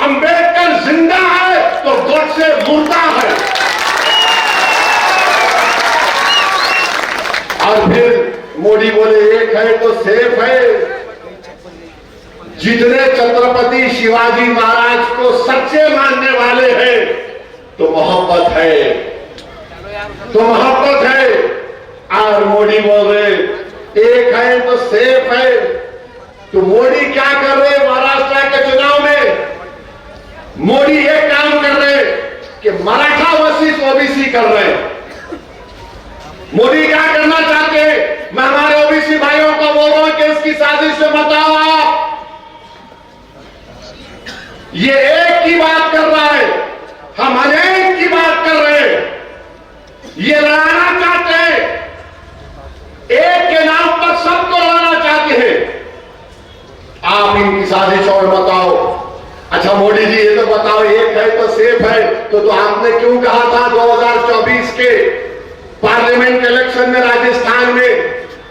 अंबेडकर जिंदा है तो गोडसे मुर्दा है। और फिर मोदी बोले एक है तो सेफ है। जितने छत्रपति शिवाजी महाराज को सच्चे मानने वाले हैं तो मोहब्बत है, तो मोहब्बत है। और मोदी बोल रहे एक है तो सेफ है। तो मोदी क्या कर रहे? महाराष्ट्र के चुनाव में मोदी एक काम कर रहे कि मराठा वर्सेस ओबीसी कर रहे। मोदी क्या करना चाहते हैं? मैं हमारे ओबीसी भाइयों को बोल रहा हूं कि इसकी साजिश से मत आओ आप। ये एक की बात कर रहा है, हम अनेक की बात कर रहे हैं। ये लड़ाना चाहते हैं, एक के नाम पर सबको लड़ाना चाहते हैं। आप इनकी साजिश और बताओ। अच्छा मोदी जी ये तो बताओ, एक है तो सेफ है, तो आपने क्यों कहा था 2024 के पार्लियामेंट इलेक्शन में राजस्थान में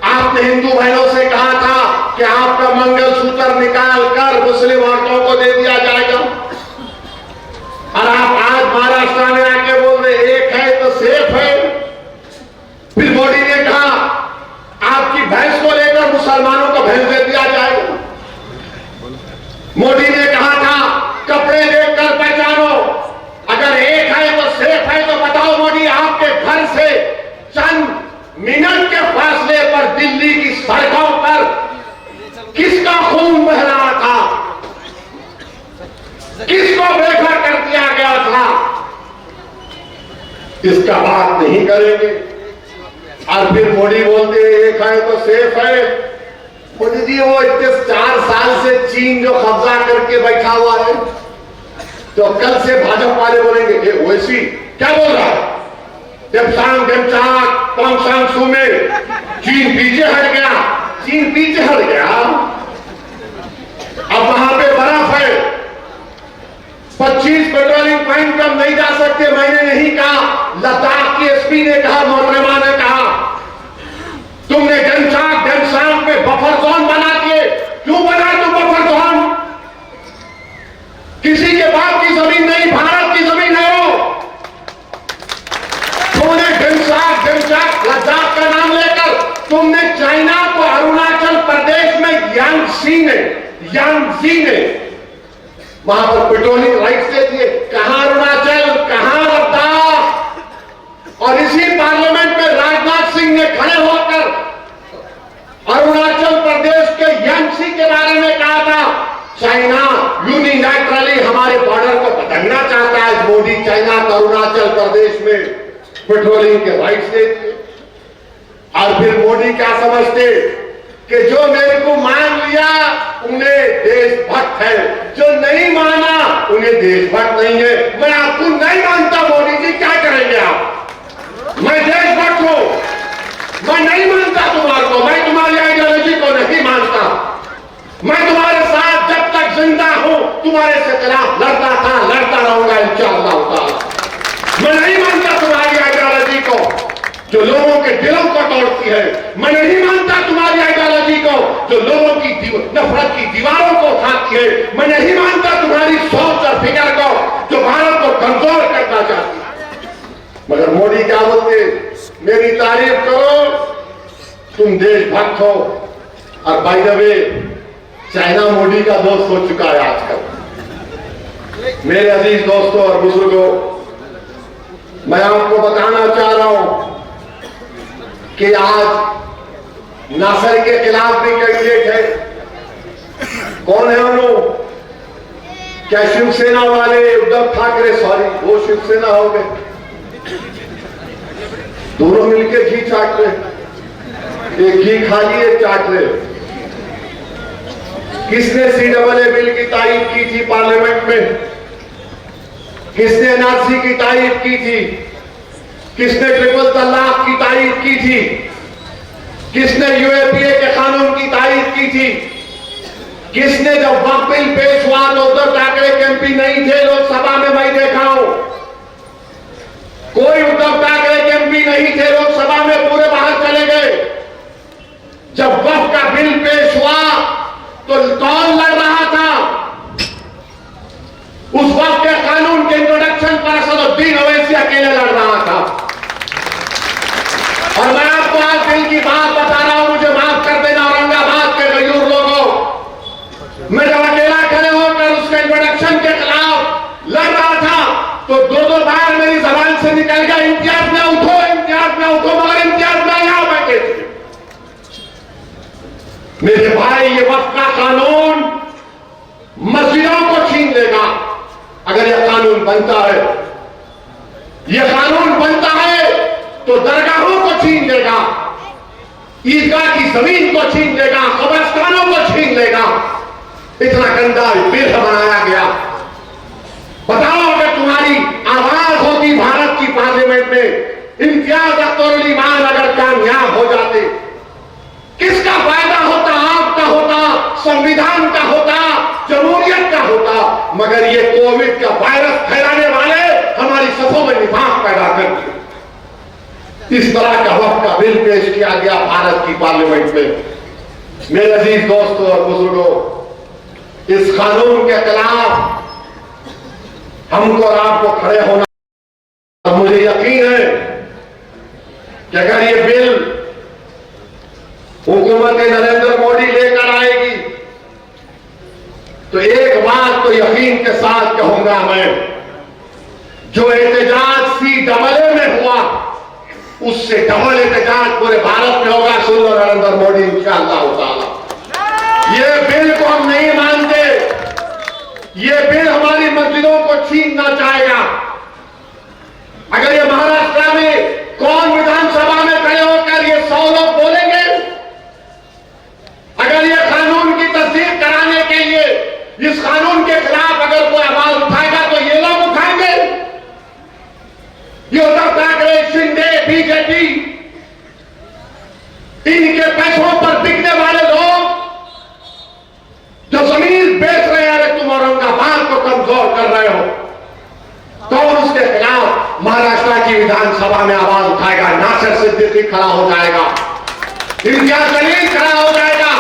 आपने हिंदू बहनों से कहा था कि आपका मंगलसूत्र निकाल कर मुस्लिम औरतों को दे दिया जाएगा? और आप आज महाराष्ट्र में आके बोल रहे एक है तो सेफ है। फिर मोदी ने कहा आपकी भैंस को लेकर मुसलमानों को भैंस दे दिया जाएगा। मोदी ने कहा था इसका बात नहीं करेंगे। और फिर मोदी बोलते हैं ये खाए तो सेफ है। मोदी जी वो इतने 4 साल से चीन जो कब्जा करके बैठा हुआ है, तो कल से भाजपा वाले बोलेंगे ओवैसी क्या बोल रहा है, डेमसांग डेमचाक पोंगसांग सू में चीन पीछे हट गया, चीन पीछे हट गया। अब वहां पे बर्फ है, 25 पेट्रोलिंग पॉइंट कम नहीं जा सकते। मैंने नहीं कहा, लद्दाख के एसपी ने कहा, मोहतरमा ने कहा। तुमने डेमचाक डेमसांग पे बफर जोन बना दिए। क्यों बना तुम बफर जोन? किसी के बाप की जमीन नहीं, भारत की जमीन है वो। तुमने डेमसाक डेमचाक लद्दाख का नाम लेकर तुमने चाइना को अरुणाचल प्रदेश में यांगसी ने वहां पर पेट्रोलिंग राइट्स दे दिए। कहां अरुणाचल, कहां लद्दाख? और इसी पार्लियामेंट में राजनाथ सिंह ने खड़े होकर अरुणाचल प्रदेश के यांगसी के बारे में कहा था, चाइना यूनिलैटरली हमारे बॉर्डर को बदलना चाहता है। मोदी चाइना को अरुणाचल प्रदेश में पेट्रोलिंग के राइट्स दे दिए। और फिर मोदी क्या समझते कि जो मेरे को मान लिया उन्हें देशभक्त है, जो नहीं माना उन्हें देशभक्त नहीं है। मैं आपको नहीं मानता मोदी जी, क्या करेंगे आप? मैं देशभक्त हूं, मैं नहीं मानता तुम्हारे को, मैं तुम्हारी आइडियोलॉजी को नहीं मानता। मैं तुम्हारे साथ जब तक जिंदा हूं तुम्हारे से खिलाफ लड़ता था, लड़ता रहूंगा इंशाअल्लाह ताला। मैं नहीं मानता तुम्हारी आइडियोलॉजी को जो लोगों के दिलों को तोड़ती है। मैं नहीं मानता तुम्हारी आइडियोलॉजी को जो लोगों की नफरत की दीवारों को उठाती है। मैं नहीं मानता तुम्हारी सोच और फिक्र को जो भारत को कमजोर करना चाहती है। मगर मोदी क्या बोलते, मेरी तारीफ करो, तुम देशभक्त हो। और by the way China Modi का दोस्त हो चुका है आजकल। मेरे अजीज दोस्तों और बुजुर्गों, मैं आपको बताना चाह रहा हूं कि आज नासर के खिलाफ भी कैंडिडेट है। कौन है वो लोग? क्या शिवसेना वाले उद्धव ठाकरे, सॉरी वो शिवसेना हो गए, दोनों मिलकर घी चाट रहे, एक घी खा लिए चाट रहे। किसने CAA बिल की तारीफ की थी पार्लियामेंट में? किसने NRC की तारीफ की थी? किसने ट्रिपल तलाक की तारीफ की थी? किसने UAPA के कानून की तारीफ की थी? किसने जब वक्फ बिल पेश हुआ तो उद्धव ठाकरे के MP नहीं थे लोकसभा में, मैं देखा हूं। कोई उद्धव ठाकरे के MP नहीं थे लोकसभा में, पूरे बाहर चले गए। जब वक्फ का बिल पेश हुआ तो कौन लड़ रहा था? उस वक्त के कानून के इंट्रोडक्शन पर असदुद्दीन ओवैसी अकेले लड़ रहा था। और मैं आपको आज दिल की बात बता रहा हूं, मुझे माफ कर देना औरंगाबाद के गयूर लोगों, मैं जब अकेला खड़े होकर उसके इंट्रोडक्शन के खिलाफ लड़ रहा था तो 2-2 बार मेरी जबान से निकल गया, इम्तियाज में उठो, इम्तियाज में उठो, मगर इम्तियाज में यहां बैठे थे। मेरे भाई, ये वक्फ का कानून मस्जिदों को छीन लेगा अगर यह कानून बनता है। यह कानून बनता है तो दरगाहों को छीन लेगा, ईदगाह की जमीन को छीन लेगा, कब्रिस्तानों को छीन लेगा। इतना गंदा बिल बनाया गया। बताओ, अगर तुम्हारी आवाज होती भारत की पार्लियामेंट में, इम्तियाज अख्तर अली खान अगर कामयाब हो जाते, किसका फायदा होता? आपका होता, संविधान का होता, जमहूरियत का होता। मगर ये कोविड का वायरस फैलाने वाले हमारी सफों में निफाक पैदा कर दिए। इस तरह का वक्फ का बिल पेश किया गया भारत की पार्लियामेंट में। मेरे अजीज दोस्तों और बुजुर्गों, इस कानून के खिलाफ हमको और आपको खड़े होना। और मुझे यकीन है कि अगर ये बिल हुकूमत नरेंद्र मोदी लेकर आएगी तो एक बात तो यकीन के साथ कहूंगा मैं, जो एहतजाज CAA में हुआ उससे डबल एहतजाज पूरे भारत में होगा। सुन लो नरेंद्र मोदी, इंशाअल्लाह ताला। ये बिल को हम नहीं मानते, ये बिल हमारी मस्जिदों को छीनना चाहेगा। अगर ये महाराष्ट्र में कौन विधानसभा में खड़े होकर ये 100 लोग बोलेंगे? अगर ये कानून की तस्दीक कराने के लिए इस कानून के खिलाफ अगर कोई आवाज उठाएगा तो ये लोग उठाएंगे। ये उद्धव ठाकरे, शिंदे, बीजेपी, इनके पैसों पर बिकने वाले लोग जो जमीन बेच रहे हैं, अरे तुम औरंगाबाद को कमजोर कर रहे हो, कौन उसके खिलाफ महाराष्ट्र की विधानसभा में आवाज उठाएगा? नासिर सिद्दीकी खड़ा हो जाएगा, इम्तियाज जलील खड़ा हो जाएगा,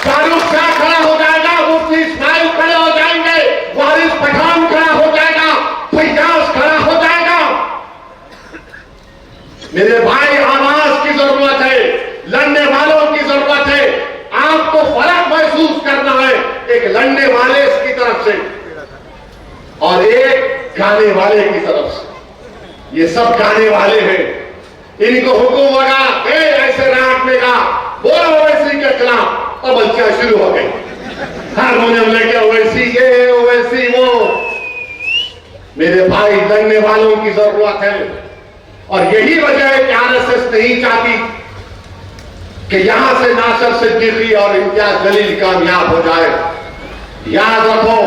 फारूक शाह खड़ा हो जाएगा, मुफ्ती इस्माइल खड़े हो जाएंगे, वारिस पठान खड़ा हो जाएगा, फैयाज खड़ा हो जाएगा। मेरे भाई, आवाज की जरूरत है, लड़ने वालों की जरूरत है। आपको फर्क महसूस करना है, एक लड़ने वाले की तरफ से और एक गाने वाले की तरफ से। ये सब गाने वाले हैं, इनको हुक्म लगा ऐसे रात में गा, बोलो ओवैसी के खिलाफ, अब बच्चा शुरू हो गई, हारमोनियम लेके ओवैसी ये ओवैसी वो। मेरे भाई, लड़ने वालों की जरूरत है और यही वजह है कि आरएसएस नहीं चाहती कि यहां से नासिर सिद्दीकी और इम्तियाज जलील कामयाब हो जाए। याद रखो,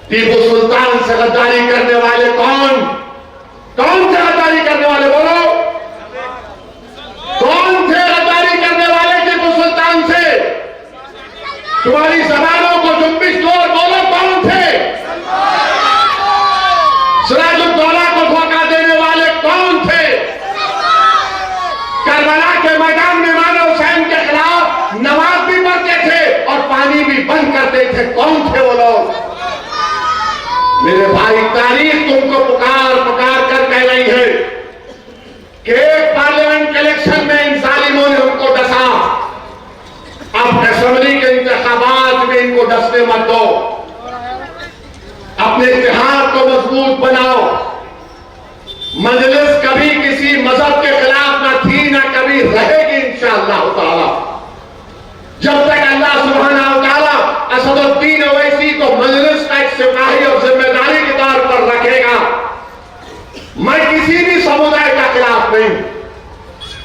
टीपू सुल्तान से गद्दारी करने वाले कौन थे? गद्दारी करने वाले बोलो, कौन थे गद्दारी करने वाले टीपू सुल्तान से? तुम्हारी जबानों को जुम्बिश दो, बोलो कौन थे? सिराजुद्दौला को धोखा देने वाले कौन थे? करबला के मैदान में इमाम हुसैन के खिलाफ नमाज भी पढ़ते थे और पानी भी बंद करते थे, कौन थे वो लोग? मेरे भाई, तारीख तुमको पुकार पुकार कर कह रही है कि एक पार्लियामेंट के इलेक्शन में इन जालिमों ने हमको डसा, अब असेंबली के इंतखाबात में इनको डसने मत दो, अपने इतिहाद को मजबूत बनाओ। मजलिस कभी किसी मजहब के खिलाफ ना थी ना कभी रहेगी इंशाअल्लाह ताला। जब तक अल्लाह सुब्हानहू व तआला असदुद्दीन ओवैसी को मजलिस का एक सिपाही और जिम्मेदारी के तौर पर रखेगा, मैं किसी भी समुदाय का खिलाफ नहीं।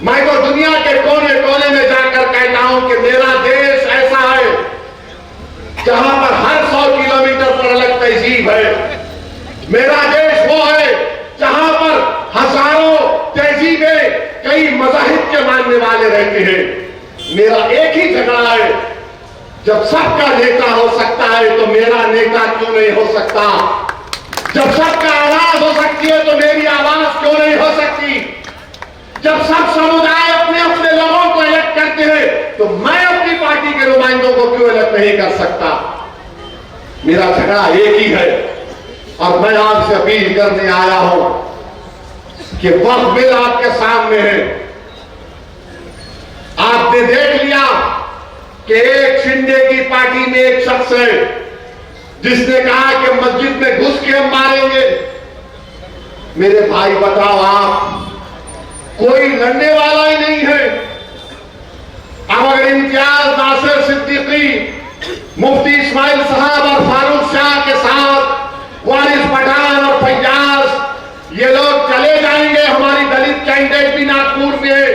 मैं तो दुनिया के कोने कोने में जाकर कहता हूं कि मेरा देश ऐसा है जहां पर हर 100 किलोमीटर पर अलग तहजीब है। मेरा देश वो है जहां पर हजारों तहजीबें, कई मज़ाहिब के मानने वाले रहते हैं। मेरा एक ही झगड़ा है, जब सबका नेता हो सकता है तो मेरा नेता क्यों नहीं हो सकता? जब सबका आवाज हो सकती है तो मेरी आवाज क्यों नहीं हो सकती? जब सब समुदाय अपने अपने लोगों को इलेक्ट करते हैं तो मैं अपनी पार्टी के नुमाइंदों को क्यों इलेक्ट नहीं कर सकता? मेरा झगड़ा एक ही है और मैं आपसे अपील करने आया हूं कि वक्त बिल आपके सामने है। आपने देख लिया कि एक शिंदे की पार्टी में एक शख्स है जिसने कहा कि मस्जिद में घुस के हम मारेंगे। मेरे भाई, बताओ, आप कोई लड़ने वाला ही नहीं है। अब अगर इम्तियाज, नासिर सिद्दीकी, मुफ्ती इस्माइल साहब और फारूक शाह के साथ वारिस पठान और फैयाज ये लोग चले जाएंगे, हमारी दलित कैंडिडेट भी नागपुर में है,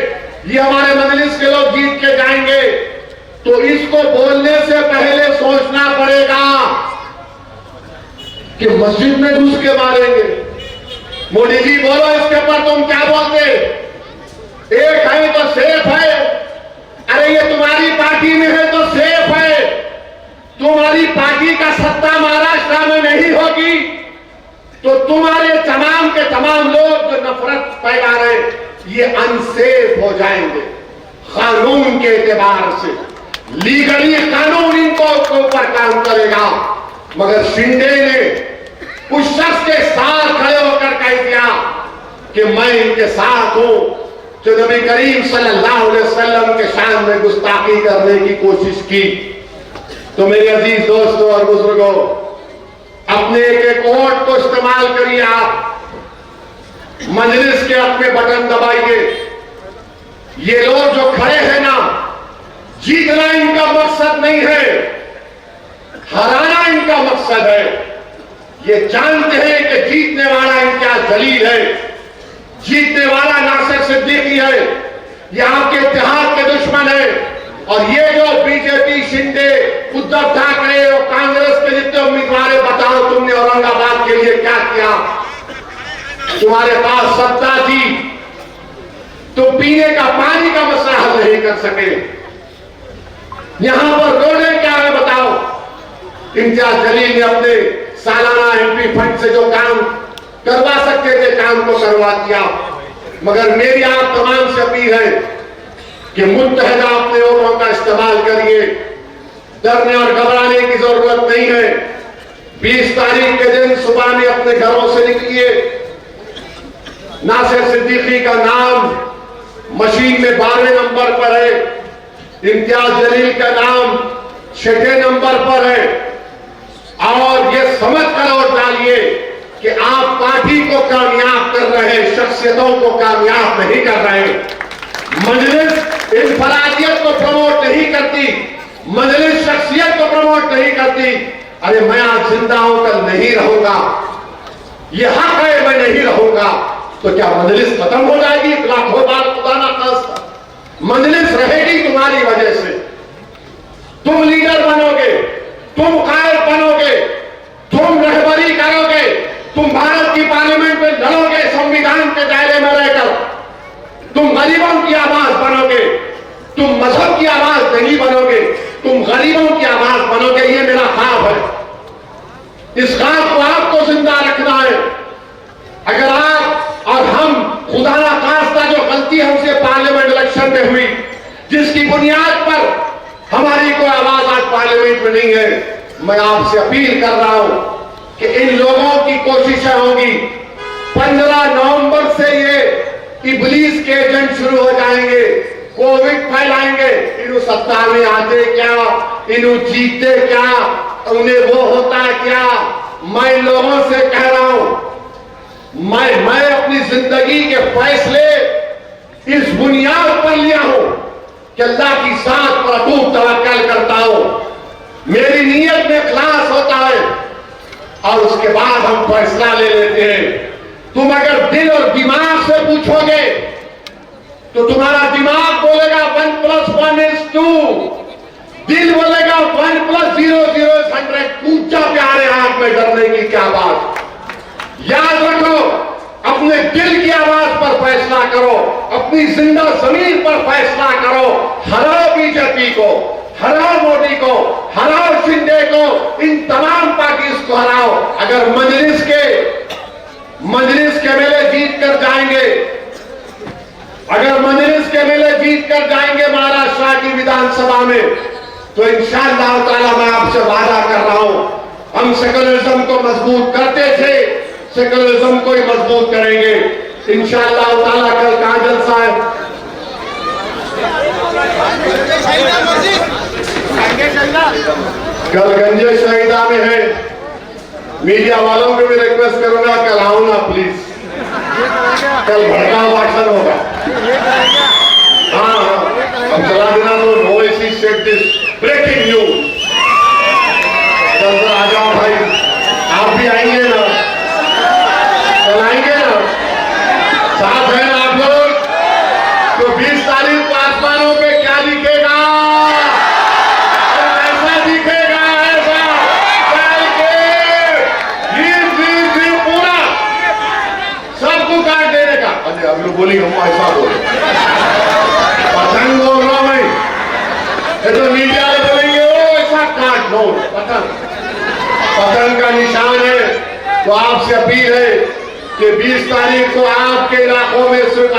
ये हमारे मजलिस के लोग जीत के जाएंगे, तो इसको बोलने से पहले सोचना पड़ेगा कि मस्जिद में घुस के मारेंगे। मोदी जी, बोलो इसके ऊपर तुम क्या बोलते? एक है तो सेफ है, अरे ये तुम्हारी पार्टी में है तो सेफ है। तुम्हारी पार्टी का सत्ता महाराष्ट्र में नहीं होगी तो तुम्हारे तमाम के तमाम लोग जो नफरत फैला रहे ये अनसेफ हो जाएंगे। कानून के एतबार से लीगली कानून इनको ऊपर काम करेगा। मगर शिंदे ने उस शख्स के साथ खड़े होकर कह दिया कि मैं इनके साथ हूं जो नबी करीम सल्लल्लाहु अलैहि वसल्लम के शान में गुस्ताखी करने की कोशिश की। तो मेरे अजीज दोस्तों और बुजुर्गों, अपने एक वोट को इस्तेमाल करिए। आप मजलिस के अपने बटन दबाइए। ये लोग जो खड़े हैं ना, जीतना इनका मकसद नहीं है, हराना इनका मकसद है। ये जानते हैं कि जीतने वाला इम्तियाज इम्तियाज जलील है, जीतने वाला नासिर सिद्दीकी है, ये आपके इत्तेहाद के दुश्मन है। और ये जो बीजेपी, शिंदे, उद्धव ठाकरे और कांग्रेस के जितने उम्मीदवार हैं, बताओ तुमने औरंगाबाद के लिए क्या किया? तुम्हारे पास सत्ता थी, तो पीने का पानी का मसला हल नहीं कर सके। यहां पर रोने क्या है बताओ? इम्तियाज जलील ने अपने सालाना एमपी फंड से जो काम करवा सकते थे, काम को करवा दिया। मगर मेरी आप तमाम से अपील है कि मुत्तहदा अपने वोटों का इस्तेमाल करिए। डरने और घबराने की जरूरत नहीं है। 20 तारीख के दिन सुबह में अपने घरों से निकलिए। नासिर सिद्दीकी का नाम मशीन में 12वें नंबर पर है, इम्तियाज जलील का नाम 6ठे नंबर पर है। और ये समझ कर वोट डालिए कि आप पार्टी को कामयाब कर रहे, शख्सियतों को कामयाब नहीं कर रहे। मजलिस इनफरादियत को प्रमोट नहीं करती, मजलिस शख्सियत को प्रमोट नहीं करती। अरे मैं आज जिंदा हूं, कल नहीं रहूंगा, ये हक है, मैं नहीं रहूंगा, तो क्या मजलिस खत्म हो जाएगी? लाखों बार खुदा ना खास्ता मजलिस रहेगी तुम्हारी वजह से। तुम लीडर बनोगे, तुम कायद बनोगे, तुम रहबरी करोगे, तुम भारत की पार्लियामेंट में लड़ोगे संविधान के दायरे में रहकर, तुम गरीबों की आवाज बनोगे, तुम मजहब की आवाज नहीं बनोगे, तुम गरीबों की आवाज बनोगे। ये मेरा ख्वाब है, इस ख्वाब को आपको जिंदा रखना है। अगर आप और हम खुदा ना खास्ता जो गलती हमसे पार्लियामेंट इलेक्शन में हुई, जिसकी बुनियाद पर हमारी कोई आवाज आज पार्लियामेंट में नहीं है, मैं आपसे अपील कर रहा हूं कि इन लोगों की कोशिशें होंगी। 15 नवंबर से ये इब्लीस के एजेंट शुरू हो जाएंगे, कोविड फैलाएंगे। इन्हों सत्ता में आते क्या, इन्हों जीतते क्या, उन्हें वो होता क्या? मैं लोगों से कह रहा हूं, मैं अपनी जिंदगी के फैसले इस बुनियाद पर लिया हूं कि अल्लाह की साथ पर अटूट तवक्कल करता हूं। मेरी नीयत में इखलास होता है और उसके बाद हम फैसला ले लेते हैं। तुम अगर दिल और दिमाग से पूछोगे तो तुम्हारा दिमाग बोलेगा 1 + 1 = 2, दिल बोलेगा 1 + 0 = 100। पूछा प्यारे हाथ में डरने की क्या बात? याद रखो, अपने दिल की आवाज पर फैसला करो, अपनी जिंदा जमीन पर फैसला करो। हराओ बीजेपी को, हराओ मोदी को, हराओ शिंदे को, इन तमाम पार्टीज को हराओ। अगर मजलिस के मेले जीत कर जाएंगे, अगर मजलिस के मेले जीत कर जाएंगे महाराष्ट्र की विधानसभा में, तो इंशाअल्लाह ताला मैं आपसे वादा कर रहा हूं, हम सेकुलरिज्म को मजबूत करते थे, सेकुलरिज्म को ही मजबूत करेंगे इंशाअल्लाह ताला। कल कहां जलसा है? कल गंजे शहीदा में है। मीडिया वालों को भी रिक्वेस्ट करूंगा, कल आओ ना प्लीज, कल भड़काऊ भाषण होगा। हाँ, हम चला देना तो नो इसी सेट दिस ब्रेकिंग न्यूज। कल आ जाओ भाई, आप भी आएंगे ना? कल आएंगे ना? साथ हैं आप लोग? तो 20 तारीख को आसमानों पे क्या दिखेगा? ऐसा दिखेगा, ऐसा चल के पूरा सबको काट देने का। अरे अब लोग बोली हम ऐसा बोले, पतंग बोल रहा मैं, ये तो मीडिया में बोलेंगे वो ऐसा काट लो। पतंग का निशान है। तो आपसे अपील है कि 20 तारीख को आपके इलाकों में सिर्फ